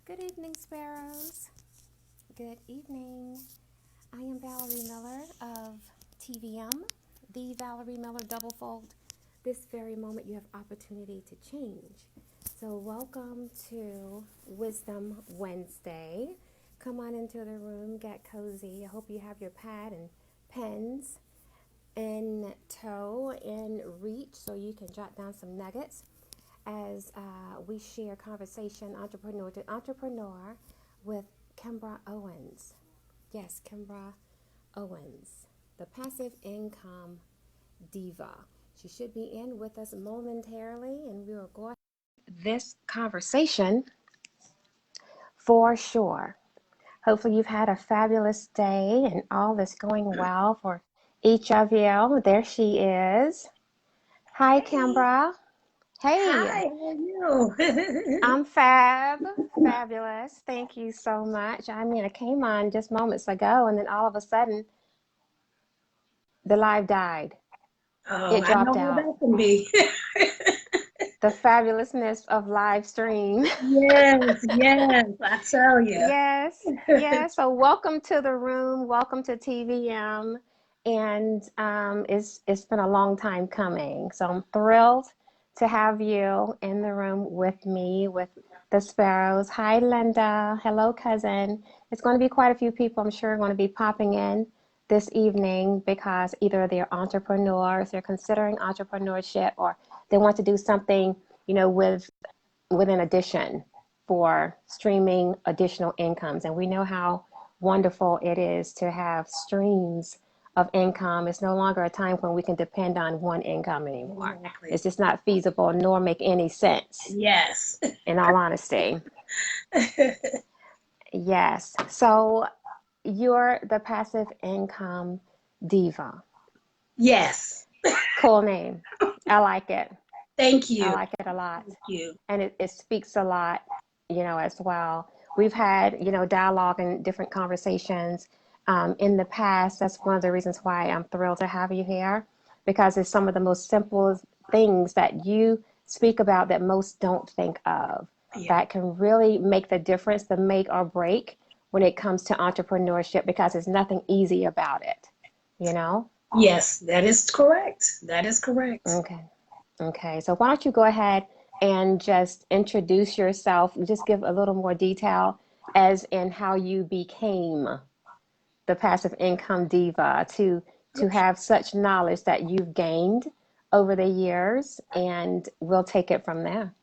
Good evening, Sparrows. Good evening. I am Valerie Miller of TVM, the Valerie Miller Double Fold. This very moment you have opportunity to change. So welcome to Wisdom Wednesday. Come on into the room, get cozy. I hope you have your pad and pens in tow, in reach, so you can jot down some nuggets as we share conversation entrepreneur to entrepreneur with Kimbraa Owens. Yes, Kimbraa Owens, the passive income diva. She should be in with us momentarily, and we will go ahead with this conversation for sure. Hopefully, you've had a fabulous day and all is going well for each of you. There she is. Hi, Hey, Kimbraa. Hey. hi, how are you? I'm fabulous. Thank you so much. I mean, I came on just moments ago, and then all of a sudden, the live died. Oh, It I know dropped how out. that can be. The fabulousness of live stream. Yes, yes, I tell you. Yes. So, welcome to the room. Welcome to TVM. And it's been a long time coming. So, I'm thrilled to have you in the room with me, with the Sparrows. Hi, Linda. Hello, cousin. It's going to be quite a few people, I'm sure, going to be popping in this evening because either they're entrepreneurs, they're considering entrepreneurship, or they want to do something, with an addition for streaming additional incomes. And we know how wonderful it is to have streams of income. It's no longer a time when we can depend on one income anymore. Exactly. It's just not feasible nor make any sense, Yes. in all honesty. Yes. So you're the passive income diva. Yes. Cool name. I like it. Thank I you. like it a lot. Thank you. And it speaks a lot, as well. We've had, dialogue and different conversations in the past. That's one of the reasons why I'm thrilled to have you here, because it's some of the most simple things that you speak about that most don't think of Yeah. that can really make the difference, the make or break when it comes to entrepreneurship, because there's nothing easy about it, you know? Yes, that is correct. That is correct. Okay. Okay, so why don't you go ahead and just introduce yourself, just give a little more detail as in how you became the passive income diva to Okay. have such knowledge that you've gained over the years, and we'll take it from there.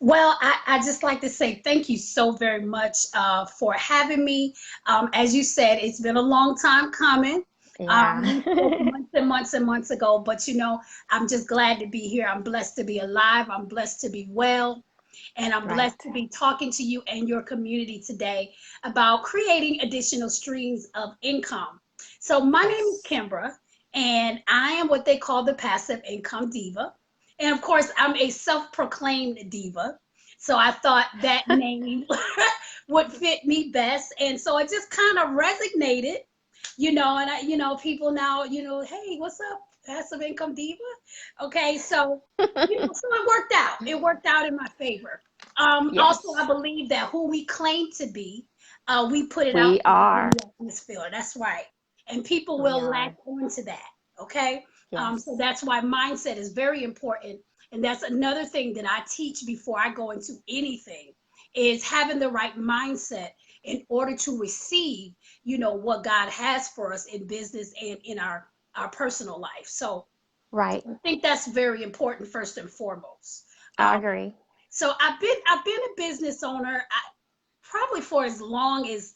Well, I just like to say thank you so very much for having me. As you said, it's been a long time coming. Yeah. We spoke months and months and months ago, but I'm just glad to be here. I'm blessed to be alive. I'm blessed to be well. And I'm blessed Right. to be talking to you and your community today about creating additional streams of income. So, my name is Yes. Kimbra, and I am what they call the passive income diva. And of course, I'm a self proclaimed diva. So, I thought that name would fit me best. And so it just kind of resonated, and people now, hey, what's up? Passive income diva. Okay, so so it worked out. It worked out in my favor. Also, I Yes, believe that who we claim to be, we put it out we there in are. the atmosphere. That's right. And people We will latch are. on to that. Okay. So Yes. that's why mindset is very important. And that's another thing that I teach before I go into anything is having the right mindset in order to receive, what God has for us in business and in our personal life. So Right. I think that's very important first and foremost. I Um, agree. so I've been a business owner probably for as long as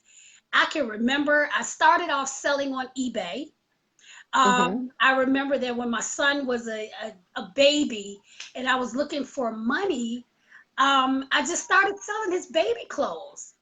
I can remember. I started off selling on eBay. Mm-hmm. I remember that when my son was a baby and I was looking for money, I just started selling his baby clothes.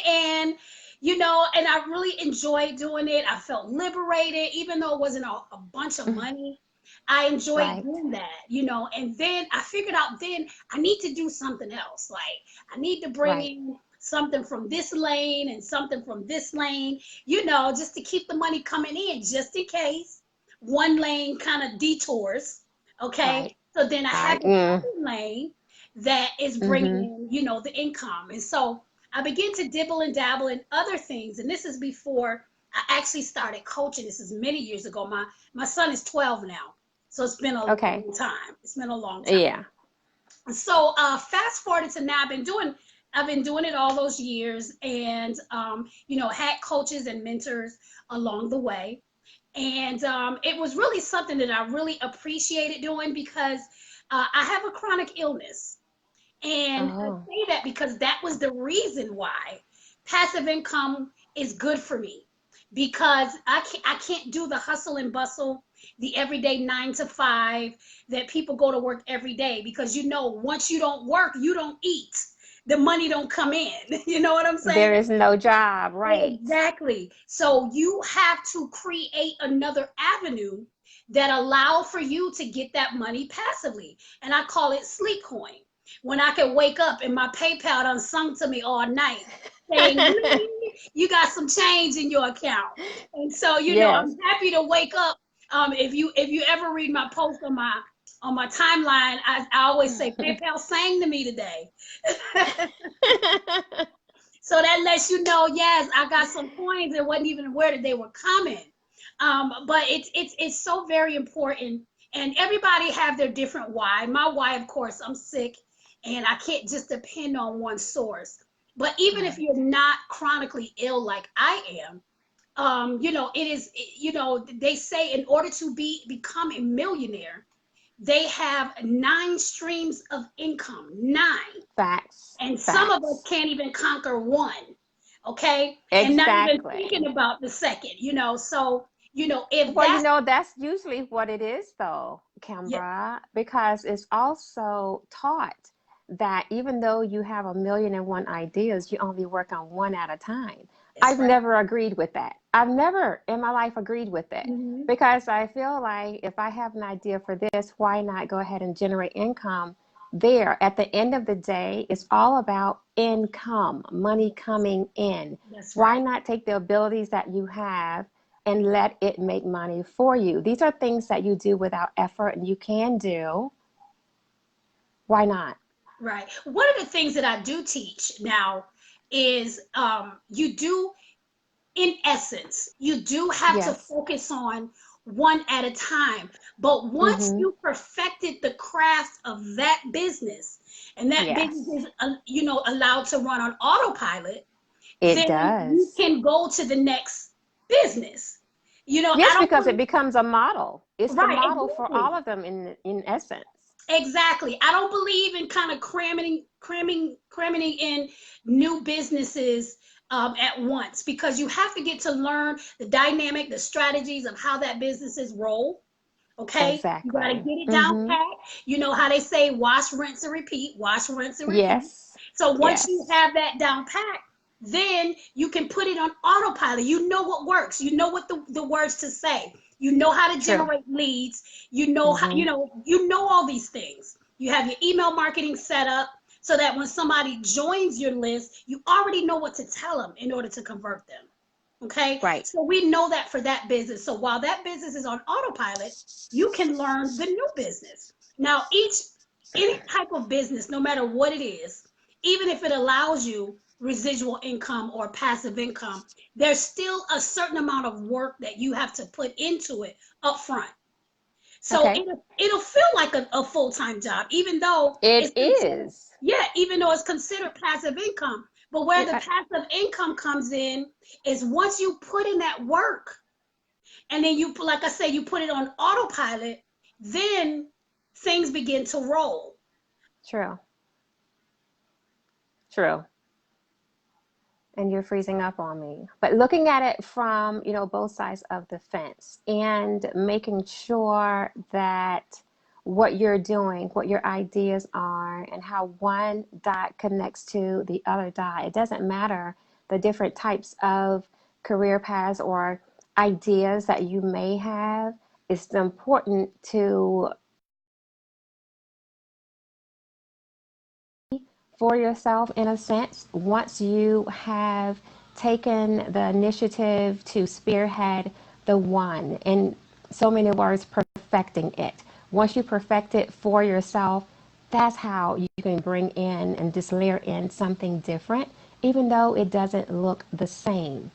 and and I really enjoyed doing it. I felt liberated, even though it wasn't a bunch of money. I enjoyed Right. doing that, and then I figured out then I need to do something else. Like I need to bring Right. in something from this lane and something from this lane, just to keep the money coming in, just in case one lane kind of detours. Okay. Right. So then I had Right. this other lane that is bringing Mm-hmm. in, the income. And so I began to dibble and dabble in other things. And this is before I actually started coaching. This is many years ago. My son is 12 now. So it's been a Okay. long time. It's been a long time. Yeah. So fast forward to now, I've been doing it all those years, and had coaches and mentors along the way. And it was really something that I really appreciated doing because I have a chronic illness. And I Oh, say that because that was the reason why passive income is good for me, because I can't do the hustle and bustle, the everyday 9 to 5 that people go to work every day, because once you don't work, you don't eat. The money don't come in. You know what I'm saying? there is no job, right? Exactly. So you have to create another avenue that allow for you to get that money passively. And I call it sleep coin. When I can wake up and my PayPal done sung to me all night saying, you got some change in your account. And so, Yes. I'm happy to wake up. If you ever read my post on my timeline, I always say PayPal sang to me today. So that lets you know, yes, I got some coins and wasn't even aware that they were coming. But it's so very important, and everybody have their different why. My why, of course, I'm sick, and I can't just depend on one source. But even if Right. you're not chronically ill like I am, it is, they say in order to become a millionaire, they have 9 streams of income, 9. Facts. And some of us Facts. can't even conquer one, okay? And not even thinking Exactly. about the second, so, if Well, that's, that's usually what it is, though, yeah, Kimbra, because it's also taught that even though you have a million and one ideas, you only work on one at a time. that's I've right. never agreed with that. I've never in my life agreed with it Hmm. because I feel like if I have an idea for this, why not go ahead and generate income there? At the end of the day, it's all about income, money coming in. That's Why right. not take the abilities that you have and let it make money for you? These are things that you do without effort and you can do. Why not? Right. One of the things that I do teach now is, you do, in essence, you do have to Yes. focus on one at a time. But once Mm-hmm. you perfected the craft of that business, and that business Yes. is, allowed to run on autopilot, It then you does. can go to the next business. I Yes, don't because it believe, becomes a model. It's the right, model for all exactly. of them in essence. Exactly. I don't believe in kind of cramming in new businesses at once, because you have to get to learn the dynamic, the strategies of how that businesses roll. Okay, you got to Exactly. get it down Mm-hmm. pat. You know how they say, wash, rinse, and repeat. Wash, rinse, and repeat. Yes. So once you Yes. have that down pat, then you can put it on autopilot. You know what works. You know what the words to say. You know how to True. generate leads. You know how, Mm-hmm. all these things. You have your email marketing set up so that when somebody joins your list, you already know what to tell them in order to convert them. Okay, Right. so we know that for that business. So while that business is on autopilot, you can learn the new business. Now, any type of business, no matter what it is, even if it allows you residual income or passive income, there's still a certain amount of work that you have to put into it up front. So Okay. it'll feel like a full-time job, even though It it's considered, is. yeah, even though it's considered passive income. But where the Yeah. passive income comes in is once you put in that work, and then you, like I say, you put it on autopilot, then things begin to roll. True. True. And you're freezing up on me. But looking at it from, both sides of the fence and making sure that what you're doing, what your ideas are, and how one dot connects to the other dot. It doesn't matter the different types of career paths or ideas that you may have. It's important to for yourself in a sense once you have taken the initiative to spearhead the one, in so many words, perfecting it. Once you perfect it for yourself, That's how you can bring in and just layer in something different, even though it doesn't look the same.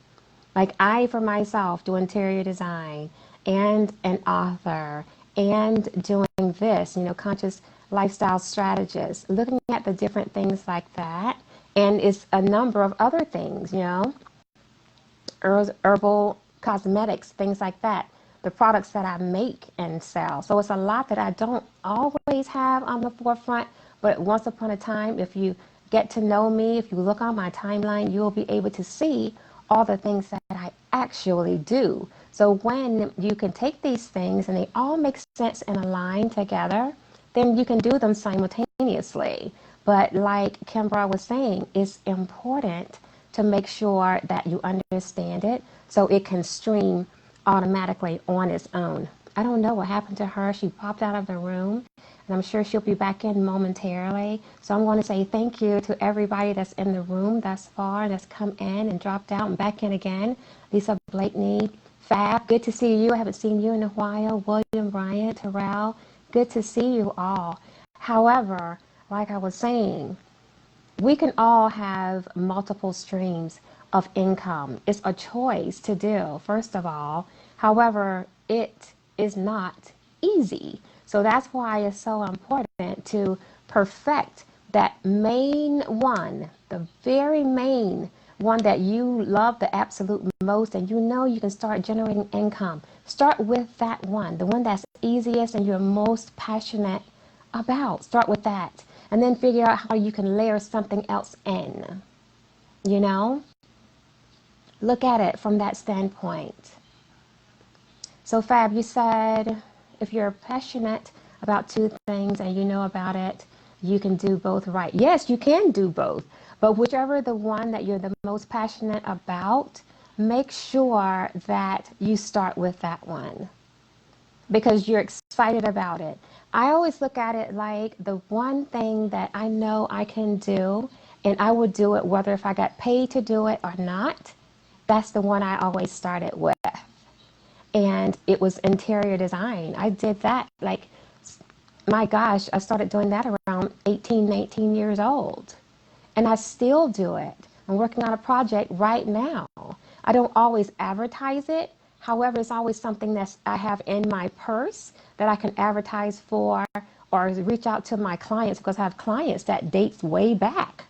Like I, for myself, do interior design and an author and doing this, conscious lifestyle strategist, looking at the different things like that. And it's a number of other things, herbal cosmetics, things like that, the products that I make and sell. So it's a lot that I don't always have on the forefront, but once upon a time, if you get to know me, if you look on my timeline, you'll be able to see all the things that I actually do. So when you can take these things and they all make sense and align together, then you can do them simultaneously. But like Kimbraa was saying, it's important to make sure that you understand it so it can stream automatically on its own. I don't know what happened to her. She popped out of the room, and I'm sure she'll be back in momentarily. So I'm going to say thank you to everybody that's in the room thus far, that's come in and dropped out and back in again. Lisa Blakeney, Fab, good to see you. I haven't seen you in a while. William, Bryant, Terrell, good to see you all. However, like I was saying, we can all have multiple streams of income. It's a choice to do, first of all. However, it is not easy. So that's why it's so important to perfect that main one, the very main one that you love the absolute most, and you can start generating income. Start with that one, the one that's easiest and you're most passionate about. Start with that. And then figure out how you can layer something else in. You know? Look at it from that standpoint. So Fab, you said if you're passionate about two things and you know about it, you can do both right. Yes, you can do both. But whichever the one that you're the most passionate about, make sure that you start with that one because you're excited about it. I always look at it like the one thing that I know I can do, and I would do it whether if I got paid to do it or not. That's the one I always started with. And it was interior design. I did that like, my gosh, I started doing that around 18, 19 years old. And I still do it. I'm working on a project right now. I don't always advertise it. However, it's always something that I have in my purse that I can advertise for or reach out to my clients because I have clients that dates way back.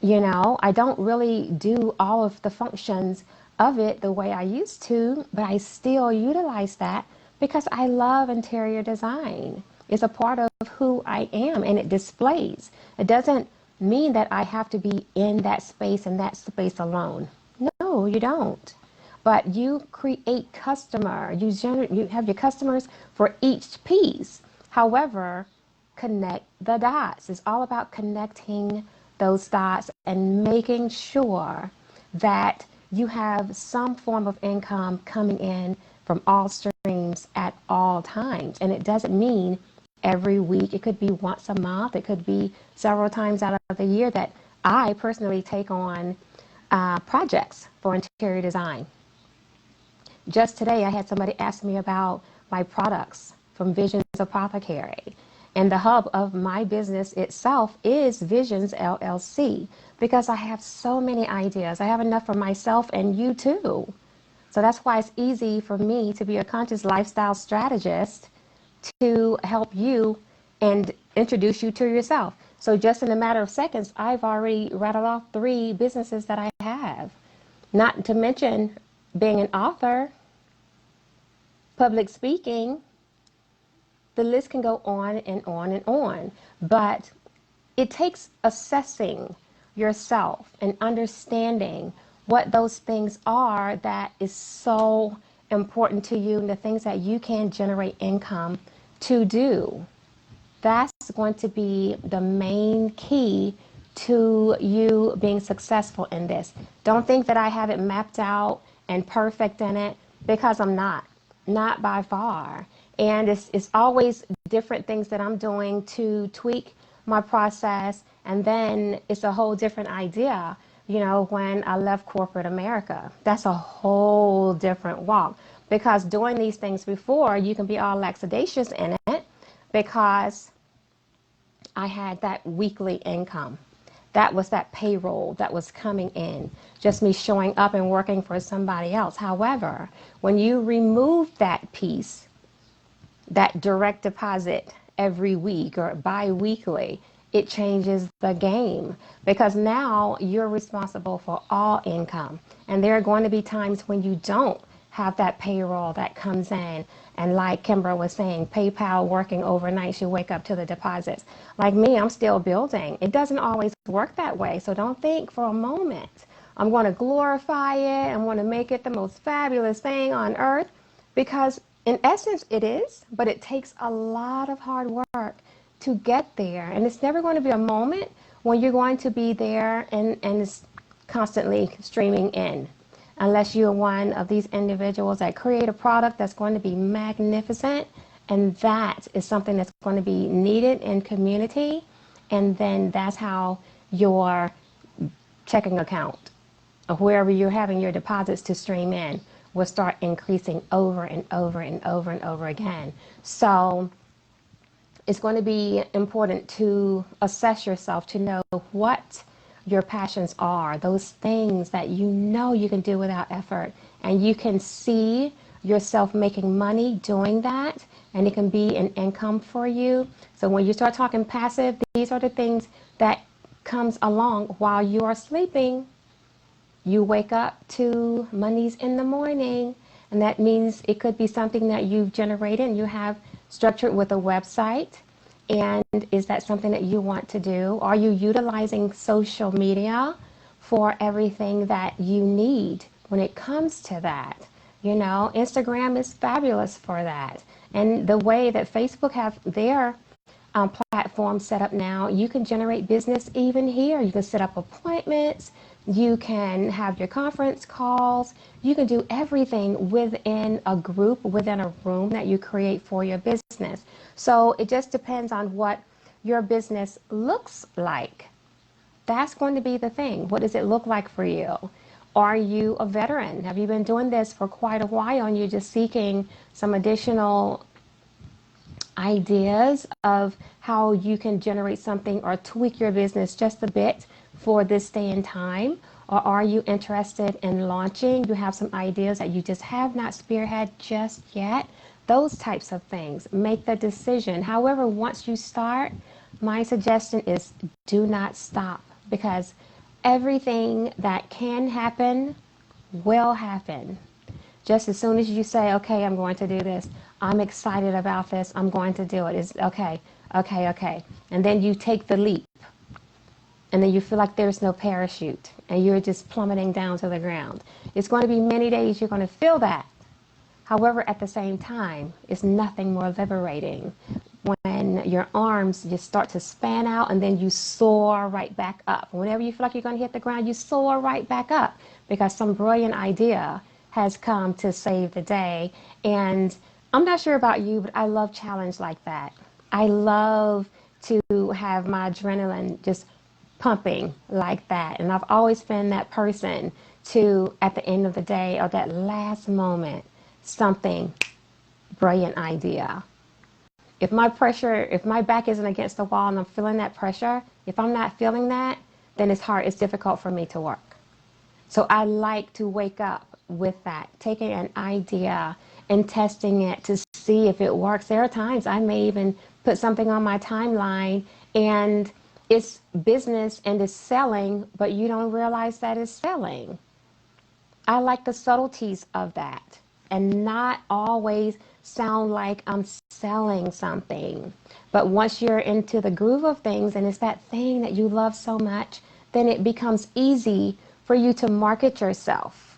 I don't really do all of the functions of it the way I used to, but I still utilize that because I love interior design. It's a part of who I am and it displays. It doesn't mean that I have to be in that space and that space alone. No, you don't. But you create customer. You have your customers for each piece. However, connect the dots. It's all about connecting those dots and making sure that you have some form of income coming in from all streams at all times. And it doesn't mean every week. It could be once a month. It could be several times out of the year that I personally take on projects for interior design. Just today, I had somebody ask me about my products from Visions Apothecary. And the hub of my business itself is Visions LLC because I have so many ideas. I have enough for myself and you too. So that's why it's easy for me to be a conscious lifestyle strategist to help you and introduce you to yourself. So just in a matter of seconds, I've already rattled off 3 businesses that I have. Not to mention being an author, public speaking, the list can go on and on and on. But it takes assessing yourself and understanding what those things are that is so important to you and the things that you can generate income to do. That's going to be the main key to you being successful in this. Don't think that I have it mapped out and perfect in it because I'm not by far. And it's always different things that I'm doing to tweak my process. And then it's a whole different idea, when I left corporate America. That's a whole different walk because doing these things before, you can be all lackadaisious in it because I had that weekly income. That was that payroll that was coming in, just me showing up and working for somebody else. However, when you remove that piece, that direct deposit every week or bi-weekly, it changes the game because now you're responsible for all income. And there are going to be times when you don't have that payroll that comes in. And like Kimbraa was saying, PayPal working overnight, you wake up to the deposits. Like me, I'm still building. It doesn't always work that way. So don't think for a moment, I'm going to glorify it. I'm going to make it the most fabulous thing on earth, because in essence it is, but it takes a lot of hard work to get there. And it's never going to be a moment when you're going to be there and it's constantly streaming in, unless you're one of these individuals that create a product that's going to be magnificent, and that is something that's going to be needed in community, and then that's how your checking account or wherever you're having your deposits to stream in will start increasing over and over and over and over again. So it's going to be important to assess yourself, to know what your passions are, those things that you know you can do without effort, and you can see yourself making money doing that, and it can be an income for you. So when you start talking passive, these are the things that comes along while you are sleeping. You wake up to monies in the morning, and that means it could be something that you've generated and you have structured with a website. And is that something that you want to do? Are you utilizing social media for everything that you need when it comes to that? You know, Instagram is fabulous for that. And the way that Facebook have their platform set up now, you can generate business even here. You can set up appointments. You can have your conference calls. You can do everything within a group, within a room that you create for your business. So it just depends on what your business looks like. That's going to be the thing. What does it look like for you? Are you a veteran? Have you been doing this for quite a while and you're just seeking some additional ideas of how you can generate something or tweak your business just a bit for this day and time? Or are you interested in launching? You have some ideas that you just have not spearhead just yet. Those types of things. Make the decision. However, once you start, my suggestion is do not stop, because everything that can happen will happen. Just as soon as you say, okay, I'm going to do this, I'm excited about this, I'm going to do it. It's okay, okay, okay. And then you take the leap. And then you feel like there's no parachute and you're just plummeting down to the ground. It's going to be many days you're going to feel that. However, at the same time, it's nothing more liberating when your arms just start to span out and then you soar right back up. Whenever you feel like you're going to hit the ground, you soar right back up because some brilliant idea has come to save the day. And I'm not sure about you, but I love challenge like that. I love to have my adrenaline just pumping like that. And I've always been that person to, at the end of the day or that last moment, something brilliant idea. If my back isn't against the wall and I'm feeling that pressure, if I'm not feeling that, then it's difficult for me to work. So I like to wake up with that, taking an idea and testing it to see if it works. There are times I may even put something on my timeline and it's business and it's selling, but you don't realize that it's selling. I like the subtleties of that and not always sound like I'm selling something. But once you're into the groove of things and it's that thing that you love so much, then it becomes easy for you to market yourself.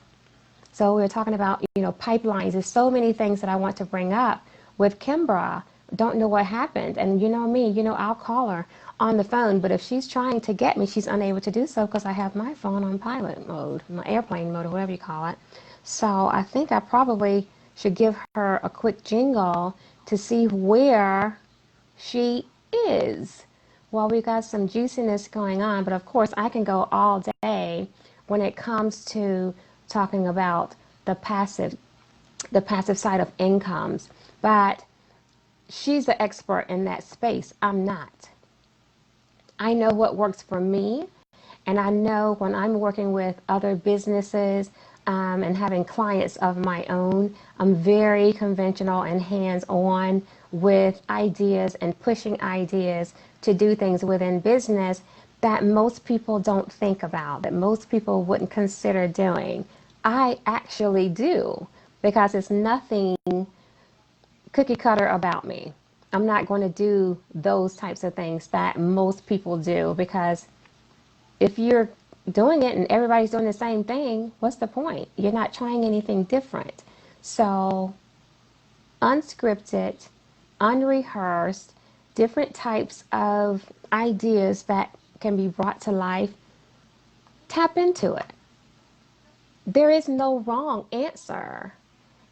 So we're talking about, pipelines. There's so many things that I want to bring up with Kimbraa. Don't know what happened. And you know me, I'll call her on the phone, but if she's trying to get me, she's unable to do so because I have my phone on pilot mode, my airplane mode, or whatever you call it. So I think I probably should give her a quick jingle to see where she is. Well, we got some juiciness going on, but of course I can go all day when it comes to talking about the passive side of incomes. But she's the expert in that space. I'm not. I know what works for me, and I know when I'm working with other businesses and having clients of my own, I'm very conventional and hands-on with ideas and pushing ideas to do things within business that most people don't think about, that most people wouldn't consider doing. I actually do because it's nothing cookie cutter about me. I'm not going to do those types of things that most people do because if you're doing it and everybody's doing the same thing, what's the point? You're not trying anything different. So, unscripted, unrehearsed, different types of ideas that can be brought to life, tap into it. There is no wrong answer.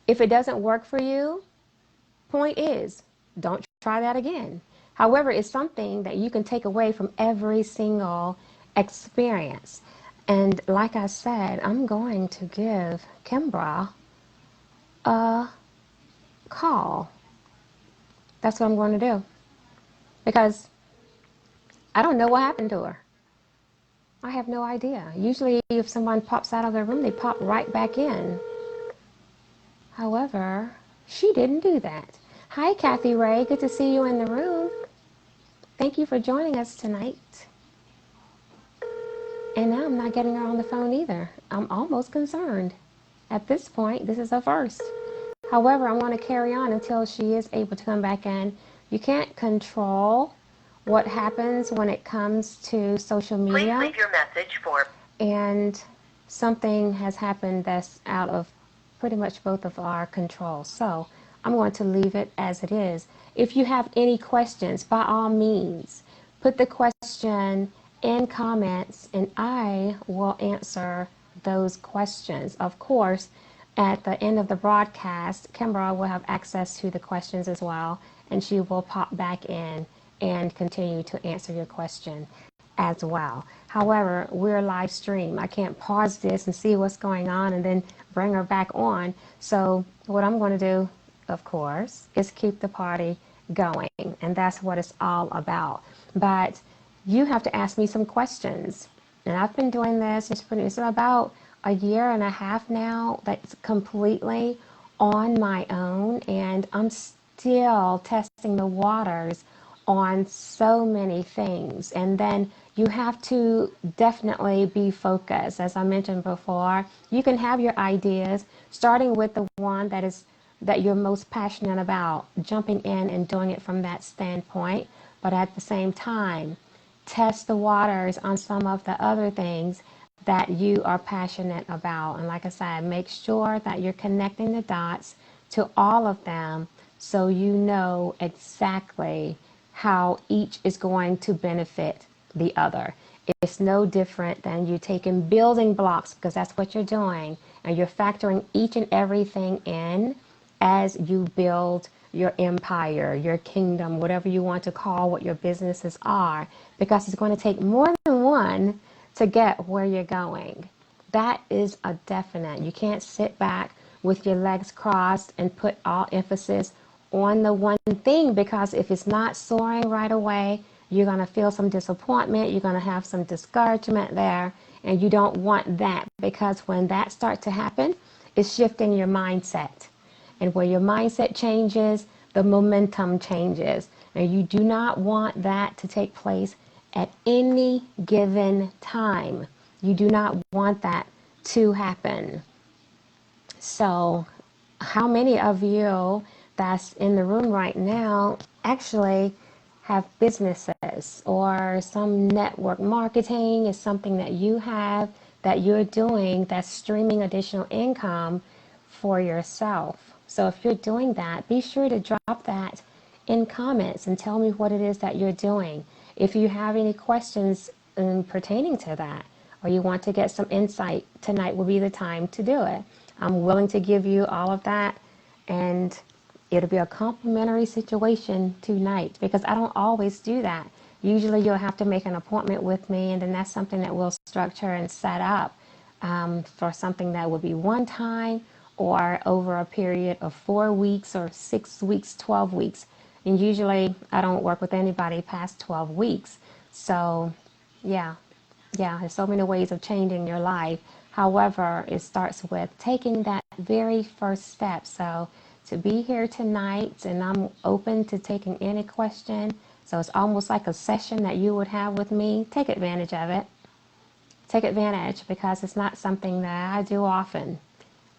If it doesn't work for you, point is, don't try that again. However, it's something that you can take away from every single experience. And like I said, I'm going to give Kimbraa a call. That's what I'm going to do. Because I don't know what happened to her. I have no idea. Usually, if someone pops out of the room, they pop right back in. However, she didn't do that. Hi, Kathy Ray. Good to see you in the room. Thank you for joining us tonight. And now I'm not getting her on the phone either. I'm almost concerned. At this point, this is a first. However, I want to carry on until she is able to come back in. You can't control what happens when it comes to social media. Please leave your message for... And something has happened that's out of pretty much both of our control. So I'm going to leave it as it is. If you have any questions, by all means, put the question in comments and I will answer those questions. Of course, at the end of the broadcast, Kimbraa will have access to the questions as well, and she will pop back in and continue to answer your question as well. However, we're live stream. I can't pause this and see what's going on and then bring her back on. So what I'm going to do, of course, is keep the party going. And that's what it's all about. But you have to ask me some questions. And I've been doing this, it's about a year and a half now that's completely on my own. And I'm still testing the waters on so many things. And then you have to definitely be focused. As I mentioned before, you can have your ideas, starting with the one that you're most passionate about, jumping in and doing it from that standpoint. But at the same time, test the waters on some of the other things that you are passionate about. And like I said, make sure that you're connecting the dots to all of them so you know exactly how each is going to benefit the other. It's no different than you taking building blocks, because that's what you're doing, and you're factoring each and everything in as you build your empire, your kingdom, whatever you want to call what your businesses are, because it's going to take more than one to get where you're going. That is a definite. You can't sit back with your legs crossed and put all emphasis on the one thing, because if it's not soaring right away, you're going to feel some disappointment, you're going to have some discouragement there, and you don't want that, because when that starts to happen, it's shifting your mindset. And where your mindset changes, the momentum changes. And you do not want that to take place at any given time. You do not want that to happen. So, how many of you that's in the room right now actually have businesses, or some network marketing is something that you have that you're doing that's streaming additional income for yourself? So if you're doing that, be sure to drop that in comments and tell me what it is that you're doing. If you have any questions pertaining to that, or you want to get some insight, tonight will be the time to do it. I'm willing to give you all of that, and it'll be a complimentary situation tonight, because I don't always do that. Usually you'll have to make an appointment with me, and then that's something that we'll structure and set up for something that would be one time, or over a period of 4 weeks or 6 weeks, 12 weeks. And usually I don't work with anybody past 12 weeks. So, yeah, yeah, there's so many ways of changing your life. However, it starts with taking that very first step. So, to be here tonight, and I'm open to taking any question. So, it's almost like a session that you would have with me. Take advantage of it. Take advantage because it's not something that I do often.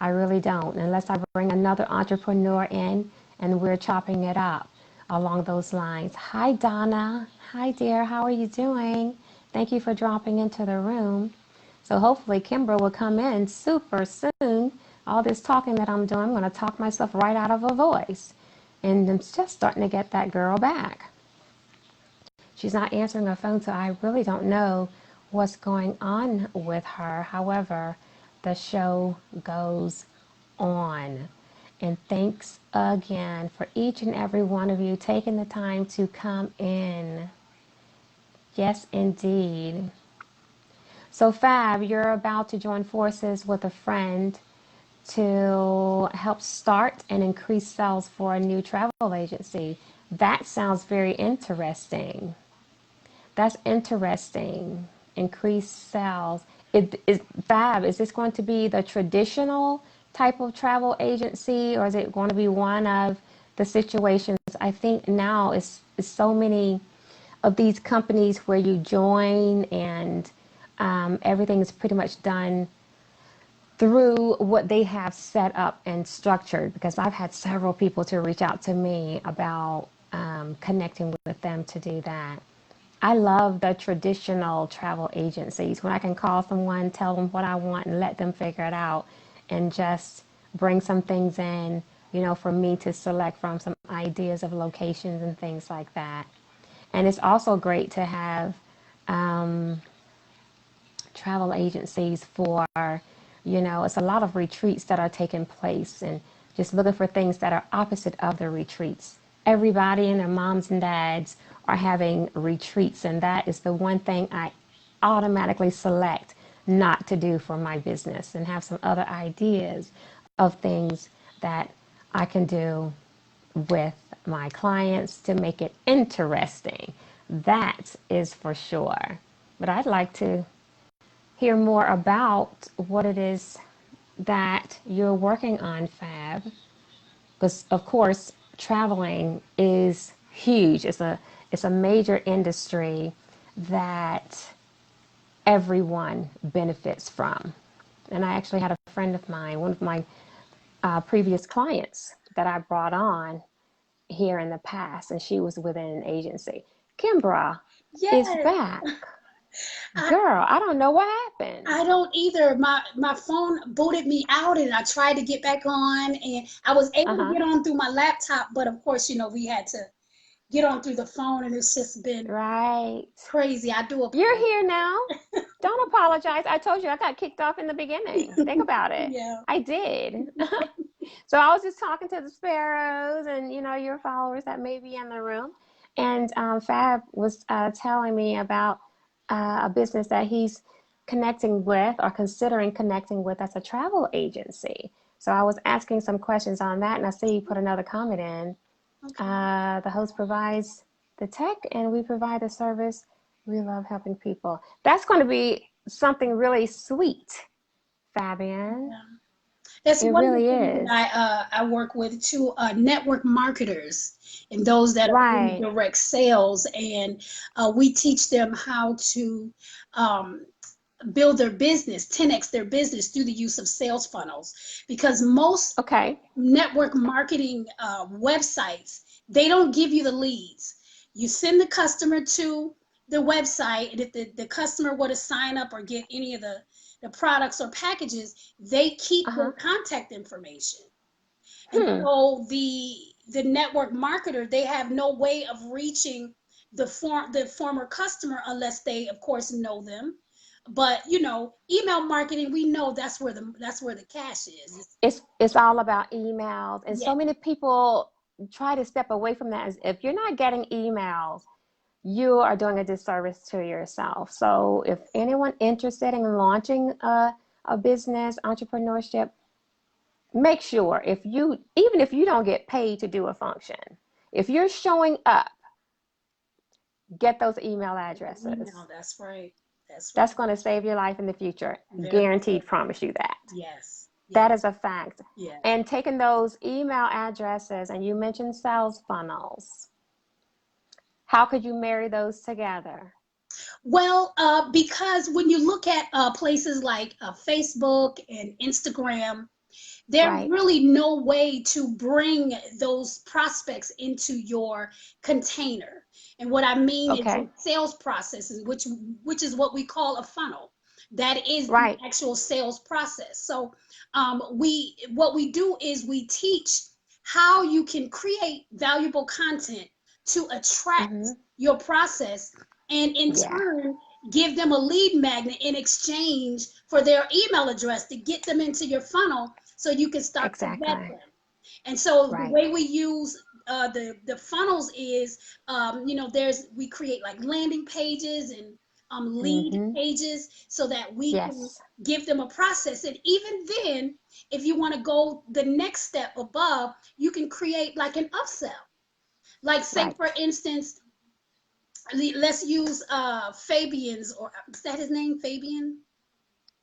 I really don't, unless I bring another entrepreneur in and we're chopping it up along those lines. Hi, Donna. Hi, dear. How are you doing? Thank you for dropping into the room. So hopefully Kimbra will come in super soon. All this talking that I'm doing, I'm going to talk myself right out of a voice. And I'm just starting to get that girl back. She's not answering her phone, so I really don't know what's going on with her. However, the show goes on. And thanks again for each and every one of you taking the time to come in. Yes, indeed. So, Fab, you're about to join forces with a friend to help start and increase sales for a new travel agency. That sounds very interesting. That's interesting. Increase sales. Fab, is this going to be the traditional type of travel agency, or is it going to be one of the situations? I think now is so many of these companies where you join and everything is pretty much done through what they have set up and structured, because I've had several people to reach out to me about connecting with them to do that. I love the traditional travel agencies when I can call someone, tell them what I want, and let them figure it out, and just bring some things in, for me to select from, some ideas of locations and things like that. And it's also great to have travel agencies for, it's a lot of retreats that are taking place, and just looking for things that are opposite of the retreats. Everybody and their moms and dads are having retreats, and that is the one thing I automatically select not to do for my business, and have some other ideas of things that I can do with my clients to make it interesting. That is for sure. But I'd like to hear more about what it is that you're working on, Fab. Because of course, traveling is huge. It's a major industry that everyone benefits from. And I actually had a friend of mine, one of my previous clients that I brought on here in the past, and she was within an agency. Kimbra is Yes. back. I, Girl, I don't know what happened. I don't either. My phone booted me out and I tried to get back on and I was able to Uh-huh. get on through my laptop, but of course, we had to get on through the phone and it's just been Right. crazy. I do You're apologize. here now. Don't apologize. I told you I got kicked off in the beginning. Think about it. Yeah. I did. So I was just talking to the Sparrows and, your followers that may be in the room. And Fab was telling me about a business that he's connecting with, or considering connecting with, as a travel agency. So I was asking some questions on that, and I see you put another comment in. Okay. The host provides the tech and we provide the service. We love helping people. That's going to be something really sweet, Fabian. Yeah. That's It one of the really things is. that I work with too, network marketers and those that are in Right. direct sales, and we teach them how to um, build their business, 10x their business through the use of sales funnels, because most Okay. network marketing websites, they don't give you the leads. You send the customer to the website, and if the customer were to sign up or get any of the products or packages, they keep their Uh-huh. contact information. And Hmm. so the network marketer, they have no way of reaching the former customer unless they of course know them. But email marketing, we know that's where the cash is. It's all about emails, and Yeah. so many people try to step away from that. As if you're not getting emails, you are doing a disservice to yourself. So if anyone interested in launching a business, entrepreneurship, make sure, even if you don't get paid to do a function, if you're showing up, get those email addresses. No, that's right. That's right. That's going to save your life in the future. Very Guaranteed, good. promise you that. Yes. That Yes. is a fact. Yes. And taking those email addresses, and you mentioned sales funnels. How could you marry those together? Well, because when you look at places like Facebook and Instagram, there's Right. really no way to bring those prospects into your container. And what I mean is the Okay. sales processes, which is what we call a funnel. That is the Right. actual sales process. So we what we do is we teach how you can create valuable content to attract Mm-hmm. your process and in Yeah. turn give them a lead magnet in exchange for their email address to get them into your funnel so you can start to vet Exactly. them. And so the Right. way we use the funnels is, there's we create like landing pages and lead Mm-hmm. pages so that we can Yes. give them a process. And even then, if you want to go the next step above, you can create like an upsell. Like say Right. for instance, let's use Fabian's, or is that his name, Fabian?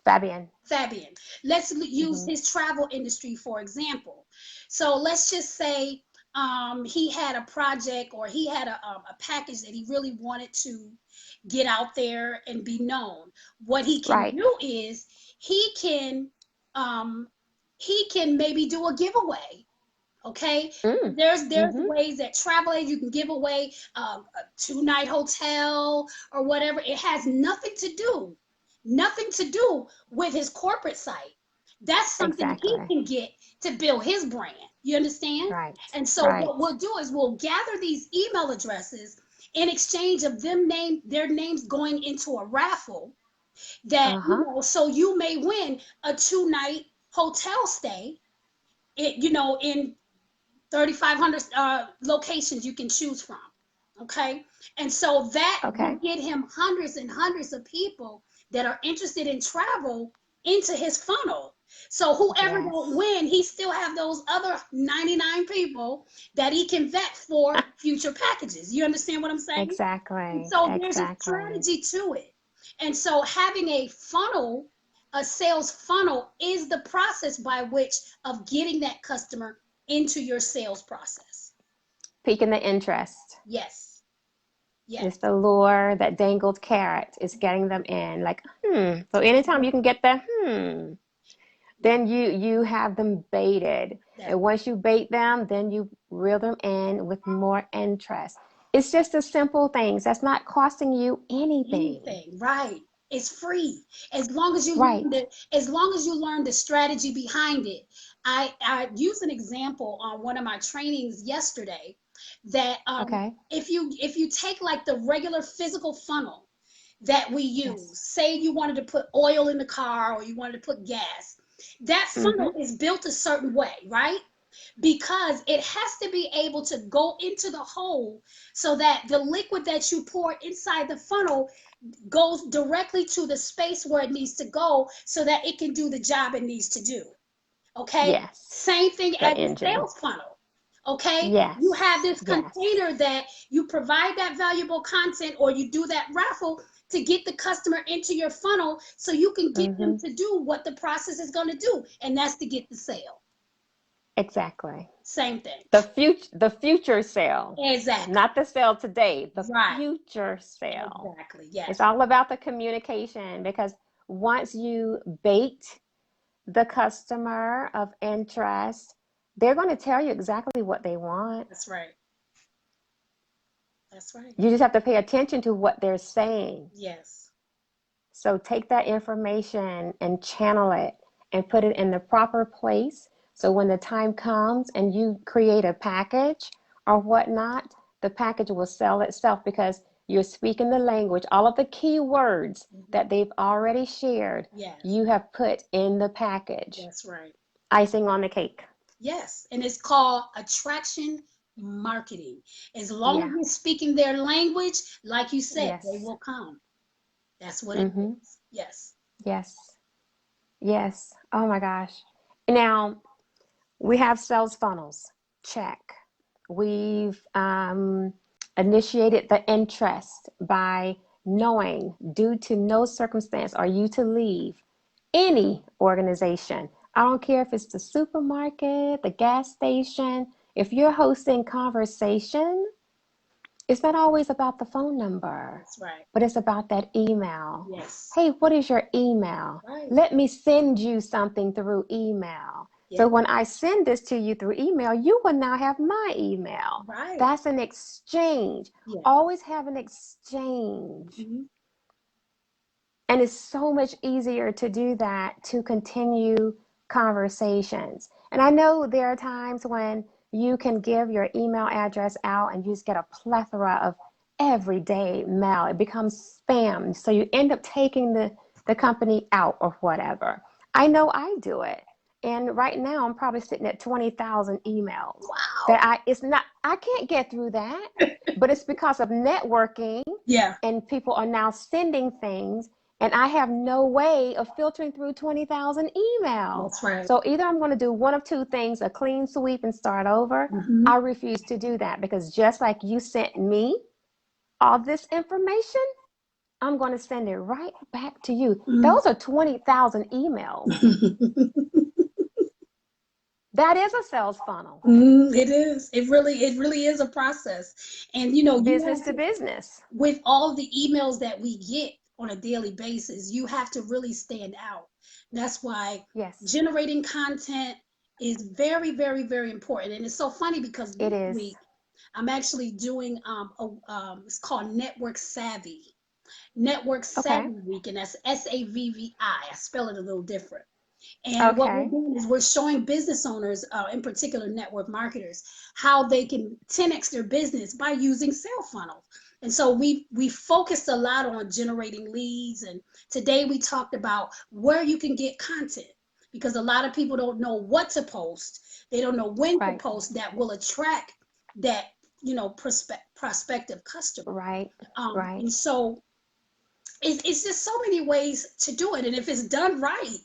Fabian. Fabian. Let's use Mm-hmm. his travel industry for example. So let's just say he had a project, or he had a package that he really wanted to get out there and be known. What he can Right. do is he can um, he can maybe do a giveaway. Okay, Mm. there's Mm-hmm. ways that travel agents, you can give away a 2-night hotel or whatever. It has nothing to do with his corporate site. That's something he Exactly. can get to build his brand. You understand? Right. And so Right. what we'll do is we'll gather these email addresses in exchange of their names going into a raffle that, Uh-huh. so you may win a 2-night hotel stay, in 3,500 locations you can choose from. Okay. And so that will Okay. get him hundreds and hundreds of people that are interested in travel into his funnel. So whoever don't Yes. win, he still have those other 99 people that he can vet for future packages. You understand what I'm saying? And Exactly. so there's a Exactly. strategy to it. And so having a sales funnel is the process by which of getting that customer into your sales process. Piquing the interest. Yes. It's Yes. the lure, that dangled carrot is getting them in. Like, So anytime you can get that, then you have them baited. That And once you bait them, then you reel them in with more interest. It's just the simple things. That's not costing you anything. anything, right? It's free. Right. As long as you learn the strategy behind it. I used an example on one of my trainings yesterday that Okay. if you take like the regular physical funnel that we use, Yes. say you wanted to put oil in the car or you wanted to put gas, that Mm-hmm. funnel is built a certain way, right? Because it has to be able to go into the hole so that the liquid that you pour inside the funnel goes directly to the space where it needs to go so that it can do the job it needs to do. Okay. Yes. Same thing The as the engine. sales funnel. Okay. You have Yes. this Yes. container that you provide that valuable content, or you do that raffle to get the customer into your funnel so you can get them Mm-hmm. to do what the process is going to do. And that's to get the sale. Exactly. Same thing. The future sale, Exactly. not the sale today, the Right. future sale. Exactly. It's Yes. all about the communication because once you bait the customer of interest, they're going to tell you exactly what they want. That's right. That's right. You just have to pay attention to what they're saying. Yes. So take that information and channel it and put it in the proper place. So when the time comes and you create a package or whatnot, the package will sell itself because you're speaking the language. All of the key words Mhm. that they've already shared, Yes. you have put in the package. That's right. Icing on the cake. Yes. And it's called attraction marketing. As long as Yeah. you're speaking their language, like you said, they Yes. will come. That's what it Mm-hmm. is. Yes. Yes. Yes. Oh my gosh. Now, we have sales funnels. Check. We've initiated the interest by knowing, due to no circumstance are you to leave any organization. I don't care if it's the supermarket, the gas station. If you're hosting conversation, it's not always about the phone number, That's right. but it's about that email. Yes. Hey, what is your email? Right. Let me send you something through email. Yeah. So when I send this to you through email, you will now have my email. Right. That's an exchange. Yeah. Always have an exchange. Mm-hmm. And it's so much easier to do that, to continue conversations. And I know there are times when you can give your email address out and you just get a plethora of everyday mail. It becomes spam. So you end up taking the company out or whatever. I know I do it. And right now I'm probably sitting at 20,000 emails that I can't get through that, but it's because of networking. Yeah. And people are now sending things, and I have no way of filtering through 20,000 emails. That's right. So either I'm going to do one of two things, a clean sweep and start over. Mm-hmm. I refuse to do that, because just like you sent me all this information, I'm going to send it right back to you. Mm-hmm. Those are 20,000 emails. That is a sales funnel. It is. It really is a process. And you know, business to business. With all the emails that we get on a daily basis, you have to really stand out. That's why generating content is very, very, very important. And it's so funny because this week I'm actually doing it's called Network Savvy Week, and that's SAVVI. I spell it a little different. And what we're doing is we're showing business owners, in particular network marketers, how they can 10x their business by using sales funnels. And so we focused a lot on generating leads. And today we talked about where you can get content, because a lot of people don't know what to post. They don't know when to post that will attract that, you know, prospective customer. Right. And so it's just so many ways to do it. And if it's done right,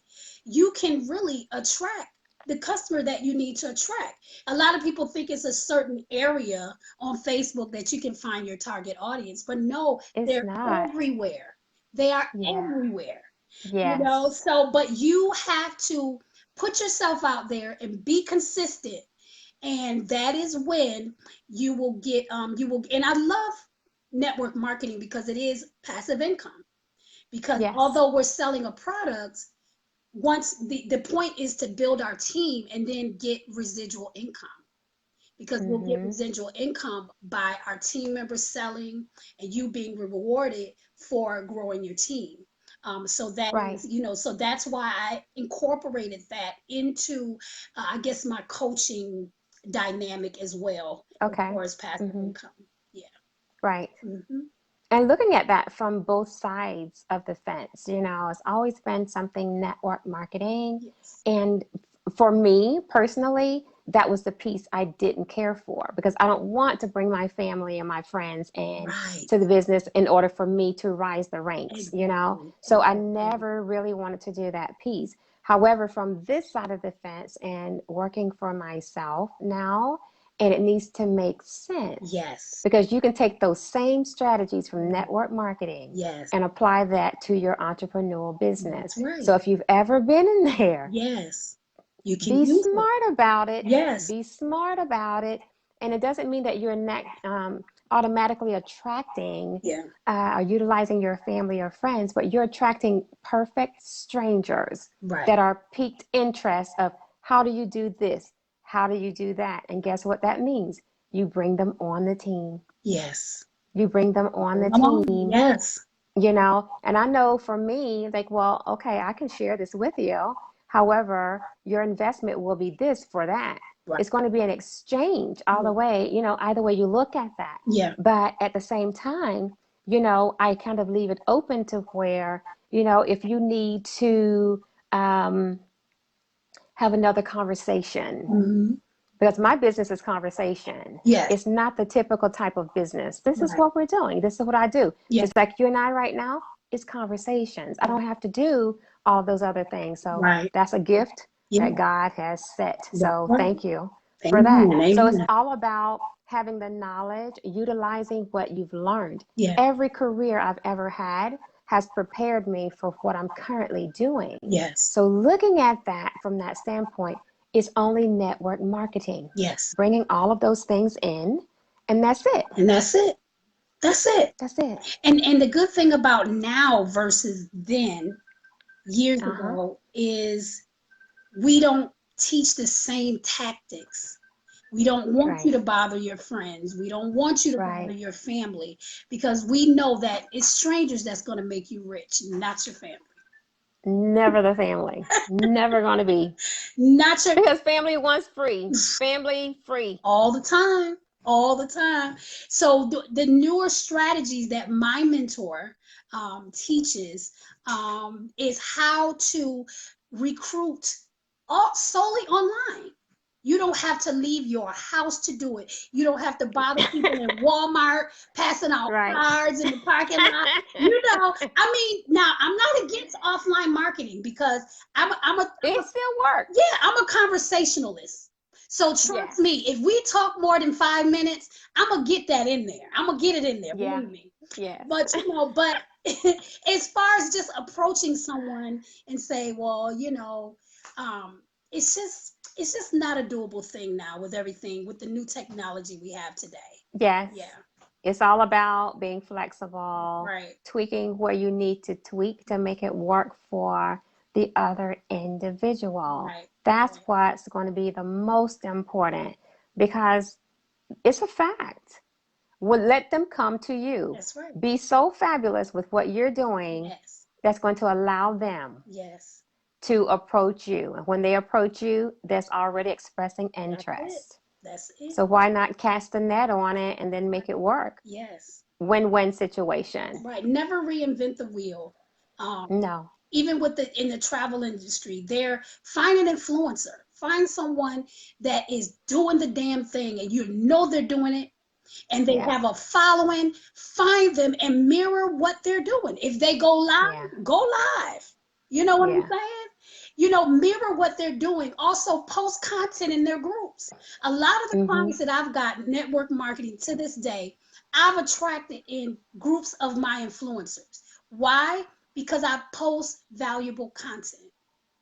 you can really attract the customer that you need to attract. A lot of people think it's a certain area on Facebook that you can find your target audience, but no, they're everywhere. They are everywhere. Yes. You know, so, but you have to put yourself out there and be consistent. And that is when you will get, and I love network marketing because it is passive income. Because although we're selling a product, once the point is to build our team and then get residual income, because we'll get residual income by our team members selling and you being rewarded for growing your team. So that is, you know, so that's why I incorporated that into, I guess, my coaching dynamic as well. As far as passive income. Yeah. Right. And looking at that from both sides of the fence, you know, it's always been something network marketing. Yes. And for me personally, that was the piece I didn't care for, because I don't want to bring my family and my friends in to the business in order for me to rise the ranks, you know? So I never really wanted to do that piece. However, from this side of the fence and working for myself now, and it needs to make sense. Yes. Because you can take those same strategies from network marketing and apply that to your entrepreneurial business. That's right. So if you've ever been in there, you can be smart about it. Yes. Be smart about it. And it doesn't mean that you're not automatically attracting or utilizing your family or friends, but you're attracting perfect strangers that are piqued interest of, how do you do this? How do you do that? And guess what that means? You bring them on the team. Yes. You bring them on the team. Yes. You know, and I know for me, like, well, okay, I can share this with you. However, your investment will be this for that. It's going to be an exchange all the way, you know, either way you look at that. But at the same time, you know, I kind of leave it open to where, you know, if you need to have another conversation, because my business is conversation. It's not the typical type of business. This is what we're doing. This is what I do. Just like you and I right now, it's conversations. I don't have to do all those other things. So that's a gift that God has set. So thank you for that. So it's all about having the knowledge, utilizing what you've learned. Yeah. Every career I've ever had has prepared me for what I'm currently doing. Yes. So looking at that from that standpoint is only network marketing. Yes. Bringing all of those things in, and that's it. And that's it. That's it. That's it. And the good thing about now versus then, years Uh-huh. ago, is we don't teach the same tactics. We don't want you to bother your friends. We don't want you to bother your family, because we know that it's strangers that's going to make you rich, not your family. Never the family. Never going to be. Not your Because family wants free. Family free. all the time. All the time. So the newer strategies that my mentor teaches is how to recruit all solely online. You don't have to leave your house to do it. You don't have to bother people in Walmart passing out cards in the parking lot. You know, I mean, now I'm not against offline marketing, because it still works. Yeah, I'm a conversationalist. So trust me, if we talk more than 5 minutes, I'm gonna get that in there. I'm gonna get it in there. Believe me. Yeah. But but as far as just approaching someone and say, well, it's just not a doable thing now with everything, with the new technology we have today. Yes. Yeah. It's all about being flexible, tweaking where you need to tweak to make it work for the other individual. That's what's going to be the most important, because it's a fact. Well, let them come to you. That's right. Be so fabulous with what you're doing that's going to allow them to approach you. And when they approach you, that's already expressing interest. That's it. So why not cast the net on it and then make it work? Yes. Win-win situation. Right. Never reinvent the wheel. No. Even in the travel industry, find an influencer. Find someone that is doing the damn thing, and you know they're doing it, and they have a following. Find them and mirror what they're doing. If they go live, go live. You know what I'm saying? Mirror what they're doing. Also post content in their groups. A lot of the clients that I've got network marketing to this day, I've attracted in groups of my influencers. Why? Because I post valuable content.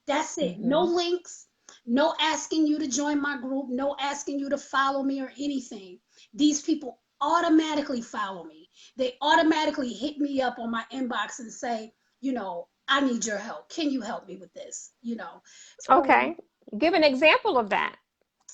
That's it. No links, no asking you to join my group, no asking you to follow me or anything. These people automatically follow me. They automatically hit me up on my inbox and say, I need your help. Can you help me with this? Okay. Give an example of that.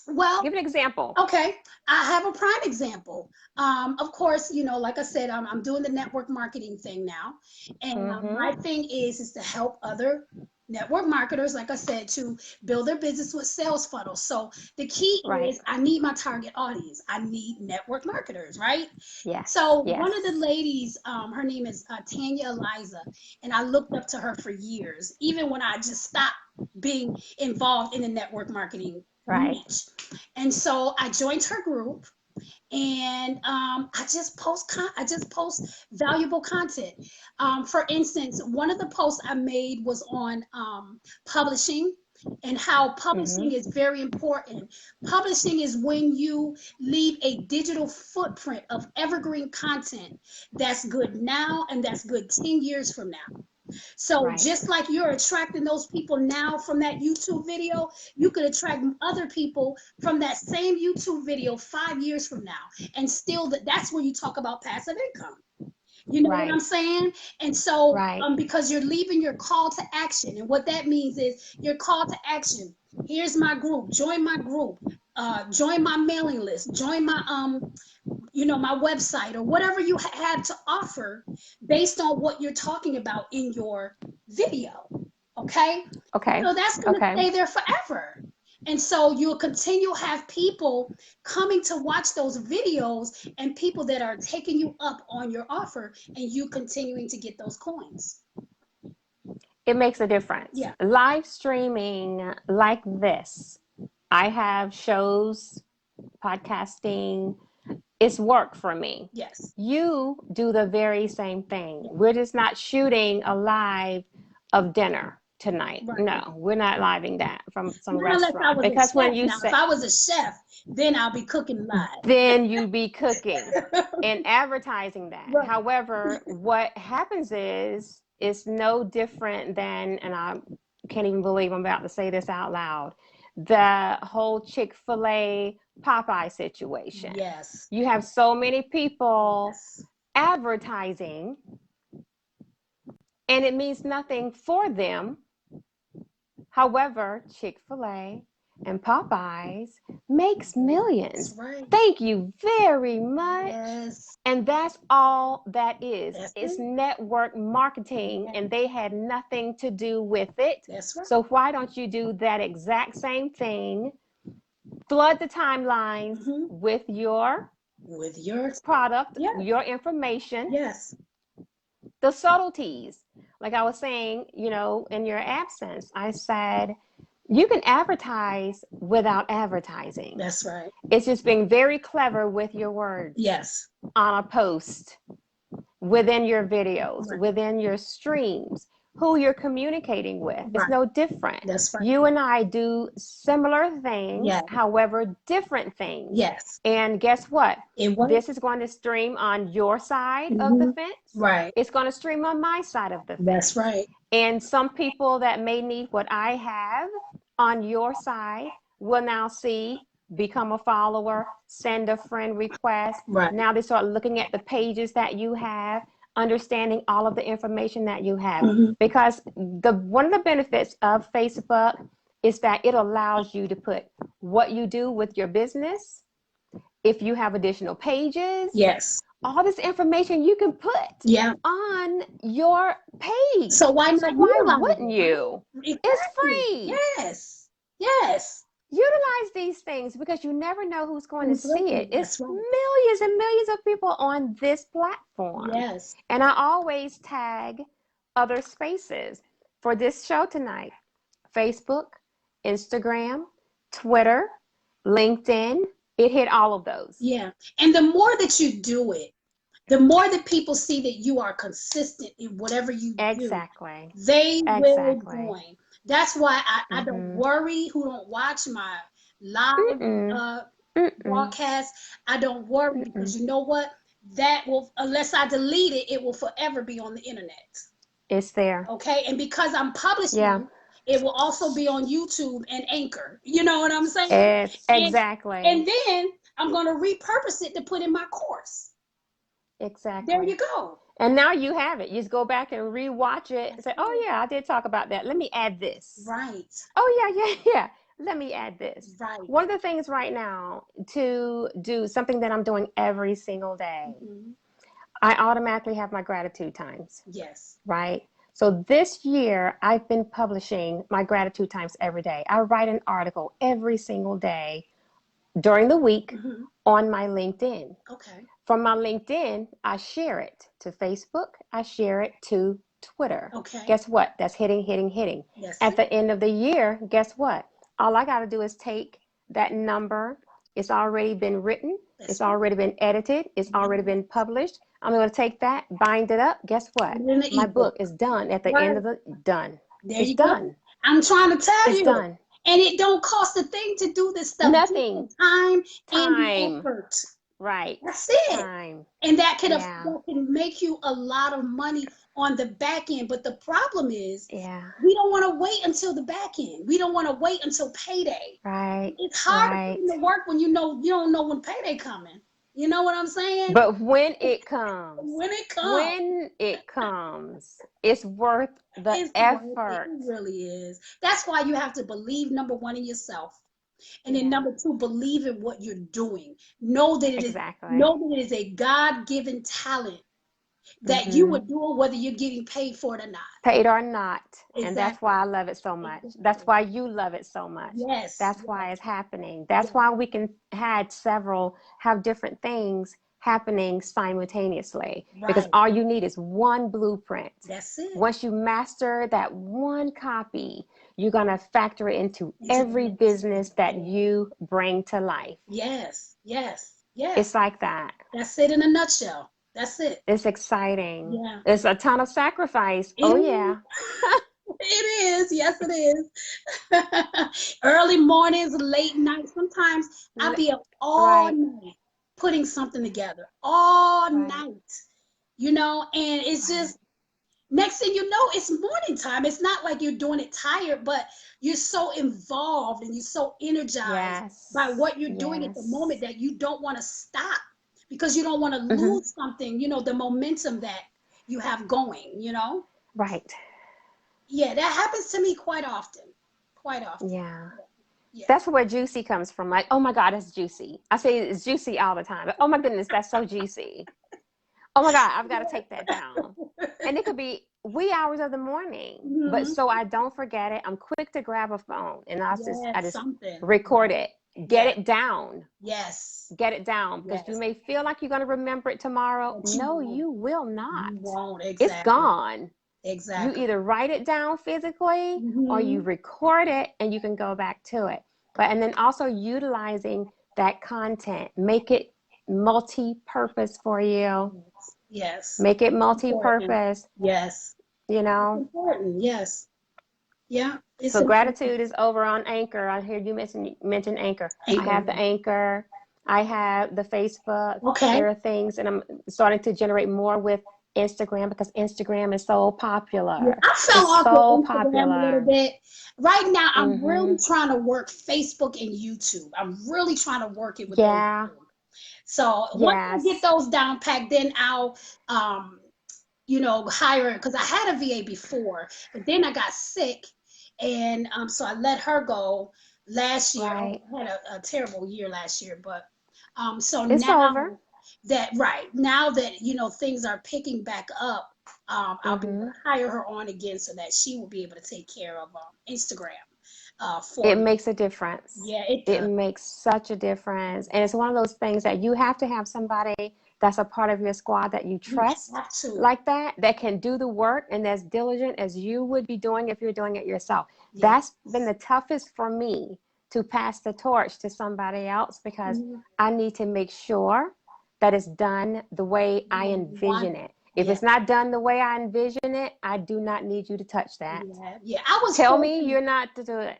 Well, give an example. Okay. I have a prime example. Of course, like I said, I'm doing the network marketing thing now. And my thing is to help other network marketers, like I said, to build their business with sales funnels. So the key is I need my target audience. I need network marketers, right? Yes. So one of the ladies, her name is Tanya Eliza, and I looked up to her for years, even when I just stopped being involved in the network marketing niche. And so I joined her group, and I just post valuable content. For instance, one of the posts I made was on publishing, and how publishing is very important. Publishing is when you leave a digital footprint of evergreen content that's good now and that's good 10 years from now. So just like you're attracting those people now from that YouTube video, you could attract other people from that same YouTube video 5 years from now. And still that's where you talk about passive income. You know what I'm saying? And so because you're leaving your call to action. And what that means is your call to action. Here's my group. Join my group. Join my mailing list. Join my my website, or whatever you have to offer based on what you're talking about in your video. Okay. So that's going to stay there forever. And so you'll continue to have people coming to watch those videos, and people that are taking you up on your offer, and you continuing to get those coins. It makes a difference. Yeah. Live streaming like this, I have shows, podcasting, it's work for me. Yes. You do the very same thing. We're just not shooting a live of dinner. tonight. Right. No, we're not living that from some Not unless I restaurant. was a Because when chef. you Now, say, if I was a chef, then I'll be cooking live. then you be cooking and advertising that. Right. However, what happens is it's no different than, and I can't even believe I'm about to say this out loud, the whole Chick-fil-A Popeye situation. Yes. You have so many people Yes. advertising, and it means nothing for them. However, Chick-fil-A and Popeyes makes millions. That's right. Thank you very much. Yes. And that's all that is. That's It's it. network marketing, Yes. and they had nothing to do with it. That's right. So why don't you do that exact same thing? Flood the timelines with your product, Yes. your information, Yes. the subtleties. Like I was saying, in your absence, I said, you can advertise without advertising. That's right. It's just being very clever with your words. Yes. On a post, within your videos, Right. within your streams, who you're communicating with. Right. It's no different. That's right. You and I do similar things, Yes. however, different things. Yes. And guess what? It was. This is going to stream on your side of the fence. Right. It's going to stream on my side of the fence. That's right. And some people that may need what I have on your side will now see, become a follower, send a friend request. Right. Now they start looking at the pages that you have, understanding all of the information that you have. Because one of the benefits of Facebook is that it allows you to put what you do with your business. If you have additional pages, yes, all this information you can put on your page. So why not? So why utilize wouldn't you? Exactly. It's free. Yes. Yes. Utilize these things because you never know who's going to see it. It's right. millions and millions of people on this platform. Yes. And I always tag other spaces for this show tonight. Facebook, Instagram, Twitter, LinkedIn. It hit all of those. Yeah. And the more that you do it, the more that people see that you are consistent in whatever you Exactly. do, they will join. That's why I don't worry who don't watch my live broadcast. I don't worry because you know what? That will, unless I delete it, it will forever be on the internet. It's there. Okay. And because I'm publishing, it will also be on YouTube and Anchor. You know what I'm saying? Exactly. And then I'm going to repurpose it to put in my course. Exactly. There you go. And now you have it. You just go back and rewatch it and say, oh, yeah, I did talk about that. Let me add this. Right. Oh, yeah. Let me add this. Right. One of the things right now to do something that I'm doing every single day, I automatically have my gratitude times. Yes. Right. So this year, I've been publishing my gratitude times every day. I write an article every single day during the week on my LinkedIn. Okay. From my LinkedIn, I share it to Facebook. I share it to Twitter. Okay. Guess what? That's hitting. Yes. At the end of the year, guess what? All I got to do is take that number. It's already been written. It's already been edited. It's already been published. I'm going to take that, bind it up. Guess what? My book is done at the end of the done. There done. I'm trying to tell you. It's done. And it don't cost a thing to do this stuff. Nothing. Time. And effort. Right. That's it. Time. And that can make you a lot of money on the back end. But the problem is, we don't want to wait until the back end. We don't want to wait until payday. Right. It's hard to put in the work when you don't know when payday coming. You know what I'm saying? But when it comes, it's worth the effort. It really is. That's why you have to believe, number one, in yourself. And then number two, believe in what you're doing. Know that it is a God-given talent that you would do it whether you're getting paid for it or not. Paid or not. Exactly. And that's why I love it so much. That's why you love it so much. Yes. That's why it's happening. That's why we can have different things happening simultaneously. Right. Because all you need is one blueprint. That's it. Once you master that one copy, you're going to factor it into every business that you bring to life. Yes. It's like that. That's it in a nutshell. That's it. It's exciting. Yeah. It's a ton of sacrifice. It is. Yes, it is. Early mornings, late nights. Sometimes I'll be up all Right, night putting something together, all right, night, and it's right. just next thing you know, it's morning time. It's not like you're doing it tired, but you're so involved and you're so energized by Yes, what you're doing at the moment yes. that you don't want to stop because you don't want to Hmm. lose something, the momentum that you have going. Right. Yeah, that happens to me quite often. Quite often. Yeah. Yeah. That's where juicy comes from. Like, oh my God, it's juicy. I say it's juicy all the time. Oh my goodness, that's so juicy. Oh my God, I've got to take that down. And it could be wee hours of the morning. But Hmm. so I don't forget it, I'm quick to grab a phone and I Yes, just something. record Right. it. Get Yes. it down. Yes. Get it down because you Yes. may feel like you're going to remember it tomorrow. But you No, won't. you will not. You won't. It's Exactly. gone. You Exactly. either write it down physically or you Hmm. record it and you can go back to it. But and then also utilizing that content, make it multi-purpose for you. Yes. Make it Important. multi-purpose, Yes. you It's know. important. Yes. Yeah. It's So important. gratitude is over on Anchor. I hear you mention Anchor. I Anchor. have the Anchor. I have the Facebook. Okay. There are things, and I'm starting to generate more with Instagram because Instagram is so Yeah, popular. I fell It's off with so Instagram a little popular. bit. Right now, I'm really Mm-hmm. trying to work Facebook and YouTube. I'm really trying to work it with those Yeah. two. So once I get Yes. those down packed, then I'll, hire because I had a VA before, but then I got sick, and so I let her go last year. Right. I had a terrible year last year, but so It's over. now now that things are picking back up, I'll be able Mm-hmm. to hire her on again so that she will be able to take care of Instagram for It me. makes a difference. Yeah, it It does. makes such a difference. And it's one of those things that you have to have somebody that's a part of your squad that you You trust have to. like that can do the work and as diligent as you would be doing if you're doing it yourself. Yes. That's been the toughest for me to pass the torch to somebody else because Mhm. I need to make sure that it's done the way The I way you want envision it. it. If Yeah. it's not done the way I envision it, I do not need you to touch that. Yeah. Yeah. I was Tell me fortunate. you're not to do it.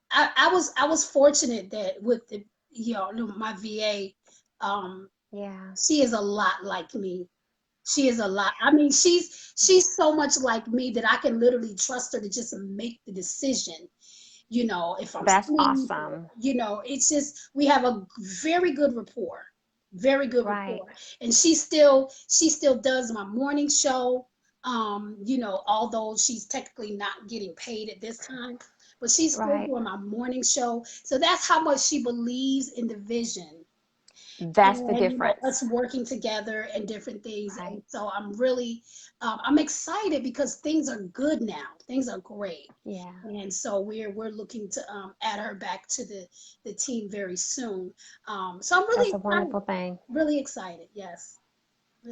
I was fortunate that with my VA, um, Yeah. she is a lot like me. She is a lot. I mean, she's so much like me that I can literally trust her to just make the decision. If I'm That's asleep, or, awesome. it's just we have a very good rapport, very good Right, rapport. And she still does my morning show. Although she's technically not getting paid at this time, but she's still right. doing my morning show. So that's how much she believes in the vision That's the and us difference. working together and different things. Right. And so I'm excited because things are good now. Things are great. Yeah. And so we're looking to add her back to the team very soon. So I'm really That's a excited. wonderful thing. Really excited. Yes.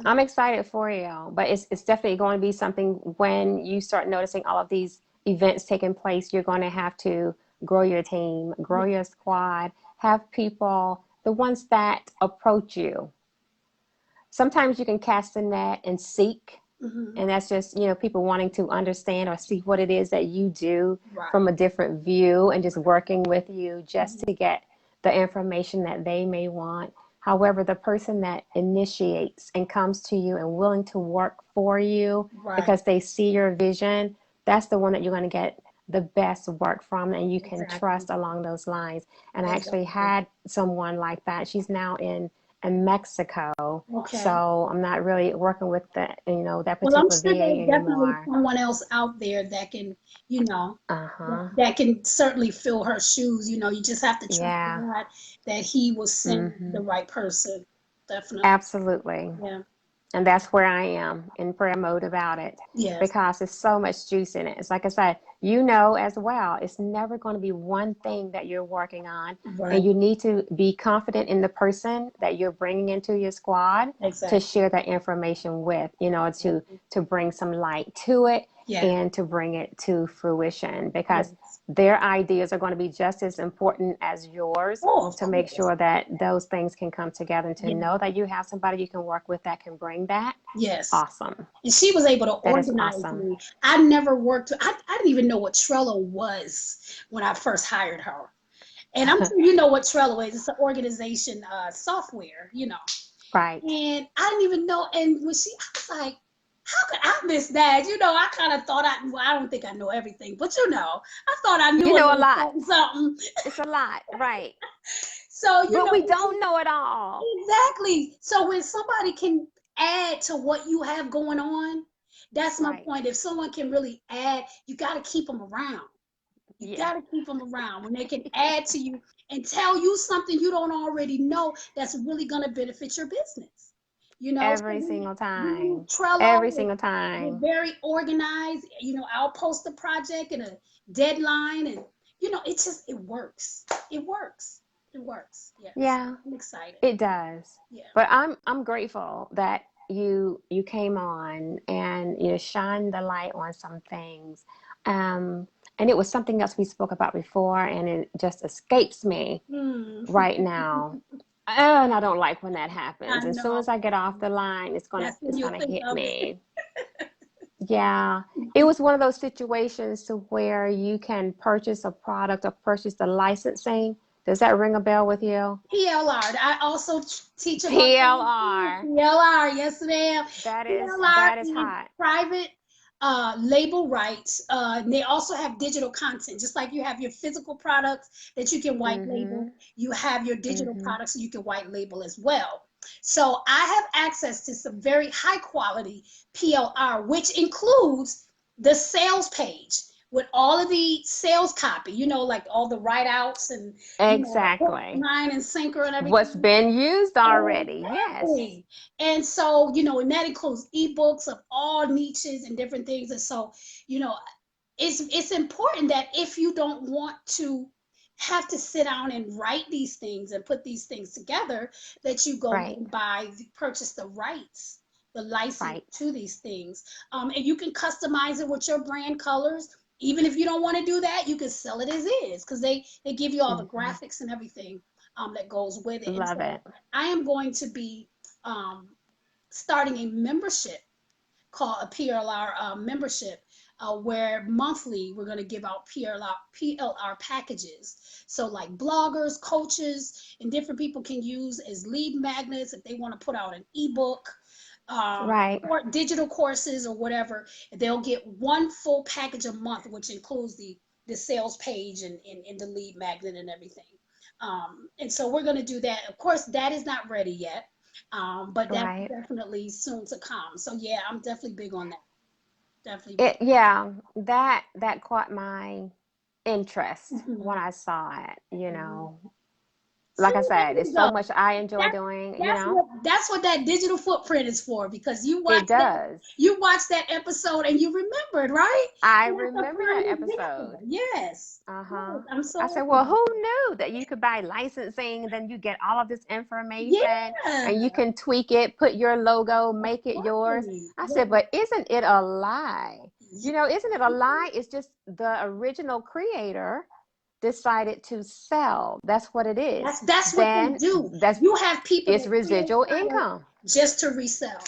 I'm Really. excited for you, but it's definitely going to be something when you start noticing all of these events taking place, you're going to have to grow your team, grow Yeah. your squad, have people, the ones that approach you. Sometimes you can cast a net and seek, Hmm. and that's just, people wanting to understand or see what it is that you do from Right. a different view and just working with you just Hmm. to get the information that they may want. However, the person that initiates and comes to you and willing to work for you Right. because they see your vision, that's the one that you're going to get the best work from and you can Exactly. trust along those lines. And I actually Exactly. had someone like that. She's now in Mexico. Okay. So I'm not really working with that Well, I'm particular sure VA there's definitely anymore. someone else out there that can, you know, Uh-huh. that can certainly fill her shoes. You just have to trust Yeah. God that He will send Mm-hmm. the right person. Definitely. Absolutely. Yeah. And that's where I am in prayer mode about it Yes. because there's so much juice in it. It's like I said, as well, it's never going to be one thing that you're working on. And Right. you need to be confident in the person that you're bringing into your squad to Exactly. share that information with, to bring some light to it Yeah. and to bring it to fruition, because Yes. their ideas are going to be just as important as yours, Oh, of to make course. sure that those things can come together, and to Yeah. know that you have somebody you can work with that can bring that. Yes. Awesome. And she was able to That is organize awesome. me. I never worked, I didn't even know what Trello was when I first hired her. And I'm sure you know what Trello is. It's an organization software, you know. Right. And I didn't even know. And when I was like, how could I miss that? You know, I kind of thought well, I don't think I know everything, but you know, I thought I knew You a know a little lot. something, something. It's a lot, right? So, you But know, we don't know it all. exactly. So when somebody can add to what you have going on, that's my Right. point. If someone can really add, you got to keep them around. You Yeah. got to keep them around when they can add to you and tell you something you don't already know that's really going to benefit your business. You know, so Every single we use time. Trello. Every single We're time. very organized. You know, I'll post a project and a deadline, and you know, it works. It works. It works. Yes, Yeah, I'm excited. it does. Yeah. But I'm grateful that you came on and you shined the light on some things. Um, and it was something else we spoke about before, and it just escapes me Mm. right now. Oh, and I don't like when that I happens. As soon know. as I get off the line, That's when it's you gonna think hit of it. me. Yeah, it was one of those situations to where you can purchase a product or purchase the licensing. Does that ring a bell with you? PLR. I also teach about that too. PLR. PLR. Yes, ma'am. PLR That is is hot. private label rights. And they also have digital content, just like you have your physical products that you can white label. Mm-hmm. You have your digital Mm-hmm. products so you can white label as well. So I have access to some very high quality PLR, which includes the sales page with all of the sales copy, you know, like all the write outs and, you know, the hook, Exactly. line, and sinker and What's everything. been used already. Yes. Exactly. And so, you know, and that includes ebooks of all niches and different things. And so, you know, it's important that if you don't want to have to sit down and write these things and put these things together, that you go Right. and purchase the rights, the license Right. to these things. And you can customize it with your brand colors. Even if you don't want to do that, you can sell it as is because they give you all the Mm-hmm. graphics and everything that goes with it. And Love so it. I am going to be um, starting a membership called a PLR membership, where monthly we're going to give out PLR packages. So like bloggers, coaches, and different people can use as lead magnets if they want to put out an ebook, Right. or digital courses or whatever. They'll get one full package a month, which includes the sales page and the lead magnet and everything. And so we're going to do that. Of course, that is not ready yet, but that's Right. definitely soon to come. So yeah, I'm definitely big on that. Definitely big. Yeah, that caught my interest Mhm. when I saw it, Mhm. See, Like I there said, you it's so go. much I enjoy That's doing, that's what that digital footprint is for, because It does. you watched that episode and you remembered, right? I And that's a remember that prime episode. example. Yes. Uh-huh. Yes. I'm I so said, happy well, about who that. knew that you could buy licensing, then you get all of this information Yeah. and you can tweak it, put your logo, make it yours. Exactly. I said, Yes. but isn't it a lie? Isn't it a lie? It's just the original creator decided to sell. That's what it is. That's what they Then do. that's You have people it's that create residual products income. just to resell.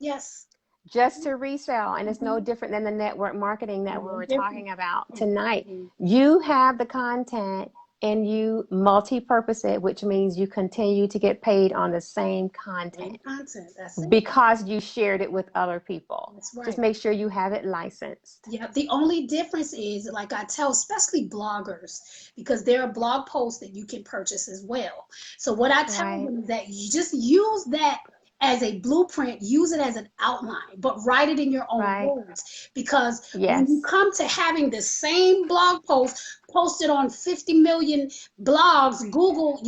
Yes. Just to resell. And it's no Mhm. different than the network marketing that we No were different. talking about tonight. Exactly. You have the content and you multi-purpose it, which means you continue to get paid on the same Same content content. That's it. because you shared it with other people. That's Just right. make sure you have it licensed. Yeah, the only difference is, like I tell, especially bloggers, because there are blog posts that you can purchase as well. So what I tell Right, them is that you just use that as a blueprint, use it as an outline, but write it in your own right. words. Because when you Yes, come to having the same blog post posted on 50 million blogs, Google,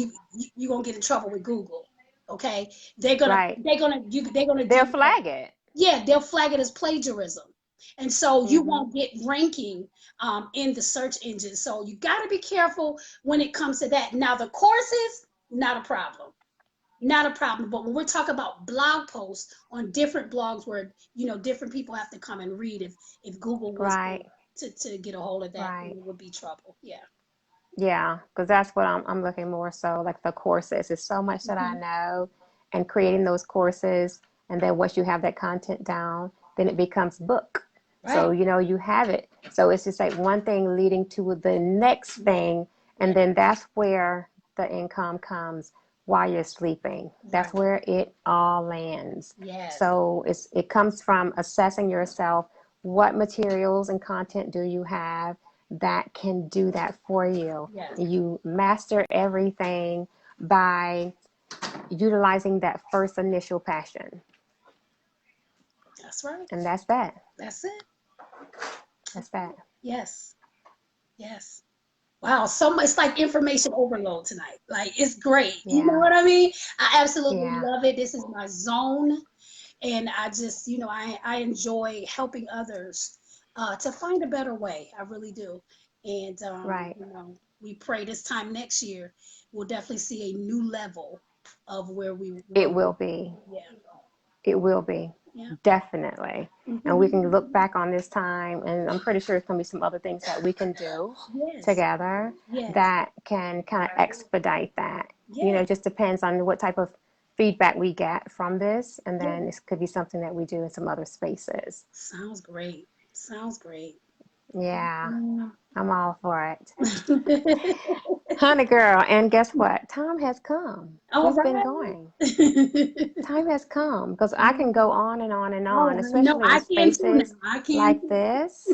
you're gonna get in trouble with Google. Okay, right. they're gonna They'll do flag it. yeah, they'll flag it as plagiarism. And so you Mm-hmm. won't get ranking in the search engine. So you got to be careful when it comes to that. Now, the courses, not a problem. not a problem. But when we're talking about blog posts on different blogs where, different people have to come and read, if Google was Right. to get a hold of that, then Right. it would be trouble. Yeah. Yeah, because that's what I'm looking more so like the courses. There's so much that I Mhm. know, and creating those courses, and then once you have that content down, then it becomes book. So Right. you have it. So it's just like one thing leading to the next thing, and Yeah. then that's where the income comes while you're sleeping. That's Right. where it all lands. Yes. So it comes from assessing yourself. What materials and content do you have that can do that for you? Yes. You master everything by utilizing that first initial passion. That's right. And that's that. That's it. That's that. Yes. Yes. Wow, so much. It's like information overload tonight. Like, it's great. You know Yeah. what I mean? I absolutely Yeah. love it. This is my zone. And I just, I enjoy helping others to find a better way. I really do. And, Right. we pray this time next year, we'll definitely see a new level of It will be. yeah, It will be. yeah. Definitely. And we can look Mhm. back on this time, and I'm pretty sure it's going to be some other things that we can do Yes, together yes, that can kind of expedite that. yes, It just depends on what type of feedback we get from this, and then yes. this could be something that we do in some other spaces. Sounds great. Sounds great. Yeah, Yeah. I'm all for it. Honey girl, and guess what? Time has come. All It's been right. going. Time has come because I can Yeah. go on and on and Oh, on, no, especially in I can too now. spaces I can like too. this.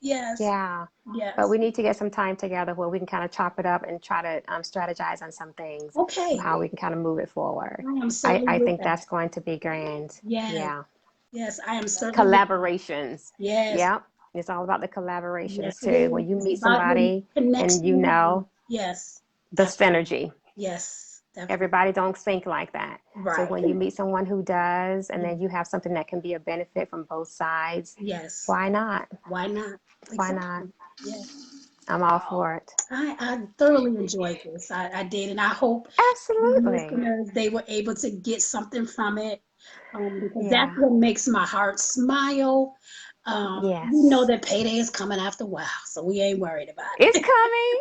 Yes, Yeah. But yes. we need to get some time together where we can kind of chop it up and try to strategize on some things of Okay. how we can kind of move it forward. I am I certainly with think that's that. going to be grand. Yes, Yeah. yes, I am certainly with that. Collaborations. Yes, Yep. It's all about the collaborations yes, it too. is. When you It's meet about the somebody and connection. Yes, the absolutely. synergy. Yes, definitely. Everybody don't think like that. So Right. when you meet someone who does, and Yes, then you have something that can be a benefit from both sides, yes. why not? Why not? Why not? Exactly. Yes. I'm all for it. I thoroughly enjoyed this. I did, and I hope the Absolutely. listeners, they were able to get something from it, because that's Yeah. what makes my heart smile. We know Yes. that payday is coming after a while, so we ain't worried about It's coming.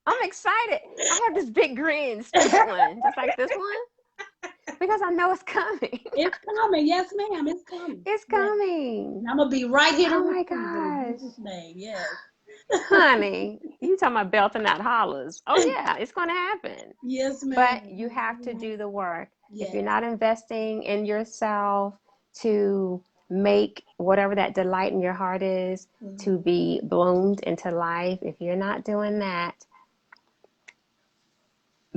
I'm excited. I have this big grin, stupid one, just like this one, because I know it's coming. It's coming. Yes, ma'am. It's coming. It's Yes. coming. And I'm gonna be right here to Oh my receive it in gosh. Jesus' name. Yes. Honey, you talking about belting out hollers. Oh yeah, it's going to happen. Yes, But ma'am. you have to do the work. If you're Yes. not investing in yourself to make whatever that delight in your heart is to Mhm. be bloomed into life, if you're not doing that,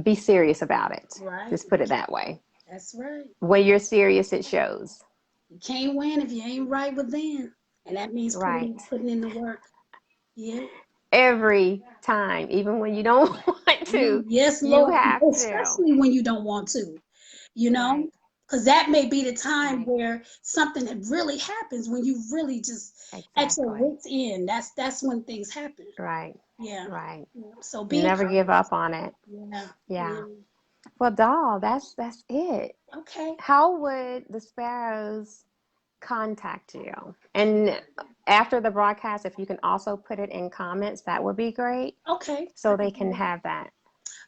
be serious about it. Right. Just put it that way. That's right. When you're serious, it shows. You can't win if you ain't right within, and that means Right. putting in the work. Yeah. Every time, even when you don't want to, Yes, you Lord. have to. Especially when you don't want to, you know, Right. because that may be the time Right. where something that really happens when you really just at your Exactly. wits end. That's when things happen. Right. Yeah. Right. Yeah. So be Never give encouraged. up on it. Yeah. Yeah. Yeah. Well, doll, that's it. Okay. How would the Sparrows contact you? And after the broadcast, if you can also put it in comments, that would be great, Okay. I so they can can do that. have that.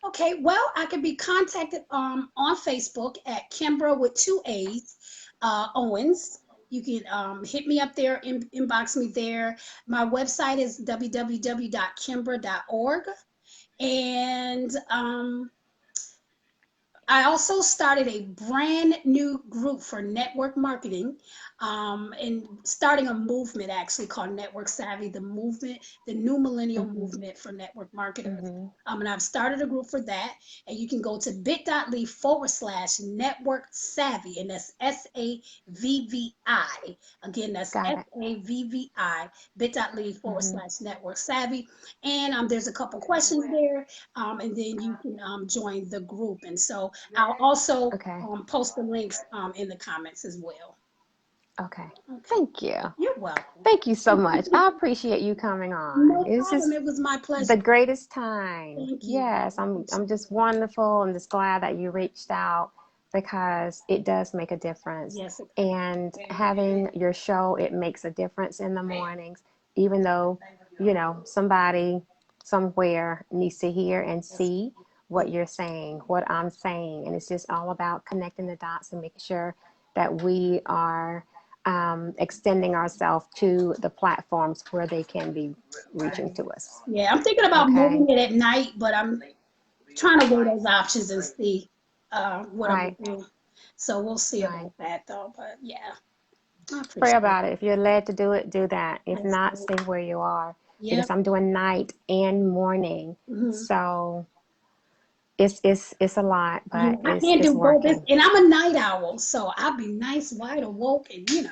Okay. Well, I can be contacted on Facebook at Kimbraa with two A's, Owens. You can hit me up there, inbox me there. My website is www.kimbraa.org. And I also started a brand new group for network marketing, and starting a movement actually called Network Savvy, the movement, the new millennial Hmm. movement for network marketers. Hmm. And I've started a group for that. And you can go to bit.ly/network savvy, and that's SAVVI. Again, that's Got it. SAVVI, bit.ly forward Hmm. slash network savvy. And there's a couple questions there, and then you can join the group. And so I'll also Okay. post the links in the comments as well. Okay. Okay. Thank you. You're welcome. Thank you so much. I appreciate you coming on. No It's problem. just It was my the pleasure. greatest time. Thank you. Yes, I'm just wonderful. I'm just glad that you reached out because it does make a difference. Yes. And having your show, it makes a difference in the mornings, even though, somebody somewhere needs to hear and see what you're saying, what I'm saying. And it's just all about connecting the dots and making sure that we are extending ourselves to the platforms where they can be reaching to us. Yeah, I'm thinking about Okay. moving it at night, but I'm trying to weigh those options and see what I'm Right. gonna do. So we'll see Right. about that though. But yeah, I Pray appreciate it. about it. If you're led to do it, do that. If That's not, good. stay where you are because Yep. I'm doing night and morning. Hmm. So it's a lot, Yeah, but I it's can't it's do both. working. And I'm a night owl, so I'll be nice, wide awake, and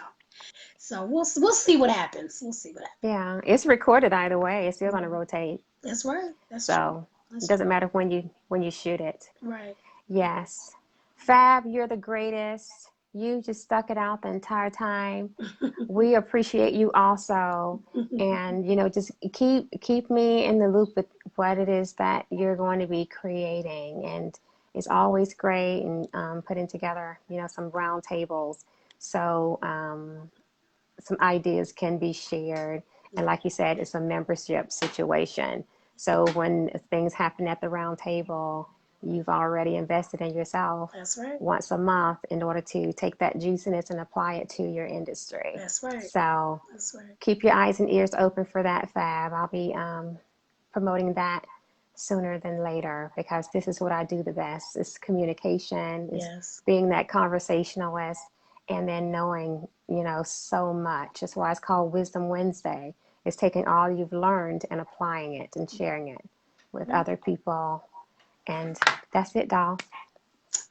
So we'll see what happens. We'll see what happens. Yeah, it's recorded either way. It's still going to Yeah, rotate. that's right. That's true. So it That's true. doesn't matter when you shoot it. Right. Yes. Fab, you're the greatest. You just stuck it out the entire time. We appreciate you also. And just keep me in the loop with what it is that you're going to be creating. And it's always great and putting together, some round tables. So some ideas can be shared. And like you said, it's a membership situation. So when things happen at the round table, you've already invested in yourself That's right. once a month in order to take that juiciness and apply it to your industry. That's right. So That's right. keep your eyes and ears open for that, Fab. I'll be promoting that sooner than later because this is what I do the best. It's communication, it's Yes. being that conversationalist, and then knowing, so much. That's why it's called Wisdom Wednesday. It's taking all you've learned and applying it and sharing it with Yeah. other people. And that's it, doll.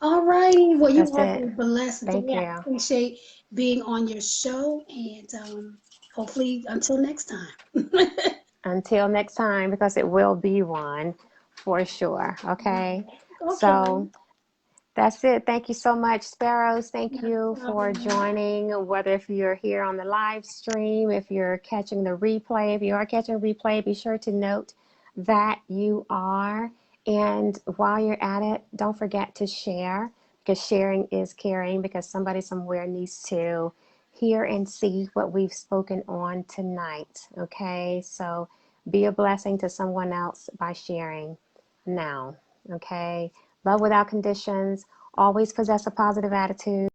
All righty. Well, you That's have it. a blessed day. Thank I you. appreciate being on your show, and hopefully until next time. Until next time, because it will be one for sure. Okay. Okay. So that's it. Thank you so much, Sparrows. Thank Not a you for problem. joining, whether if you're here on the live stream, if you're catching the replay. If you are catching a replay, be sure to note that you are. And while you're at it, don't forget to share because sharing is caring because somebody somewhere needs to hear and see what we've spoken on tonight. Okay, so be a blessing to someone else by sharing now. Okay, love without conditions. Always possess a positive attitude.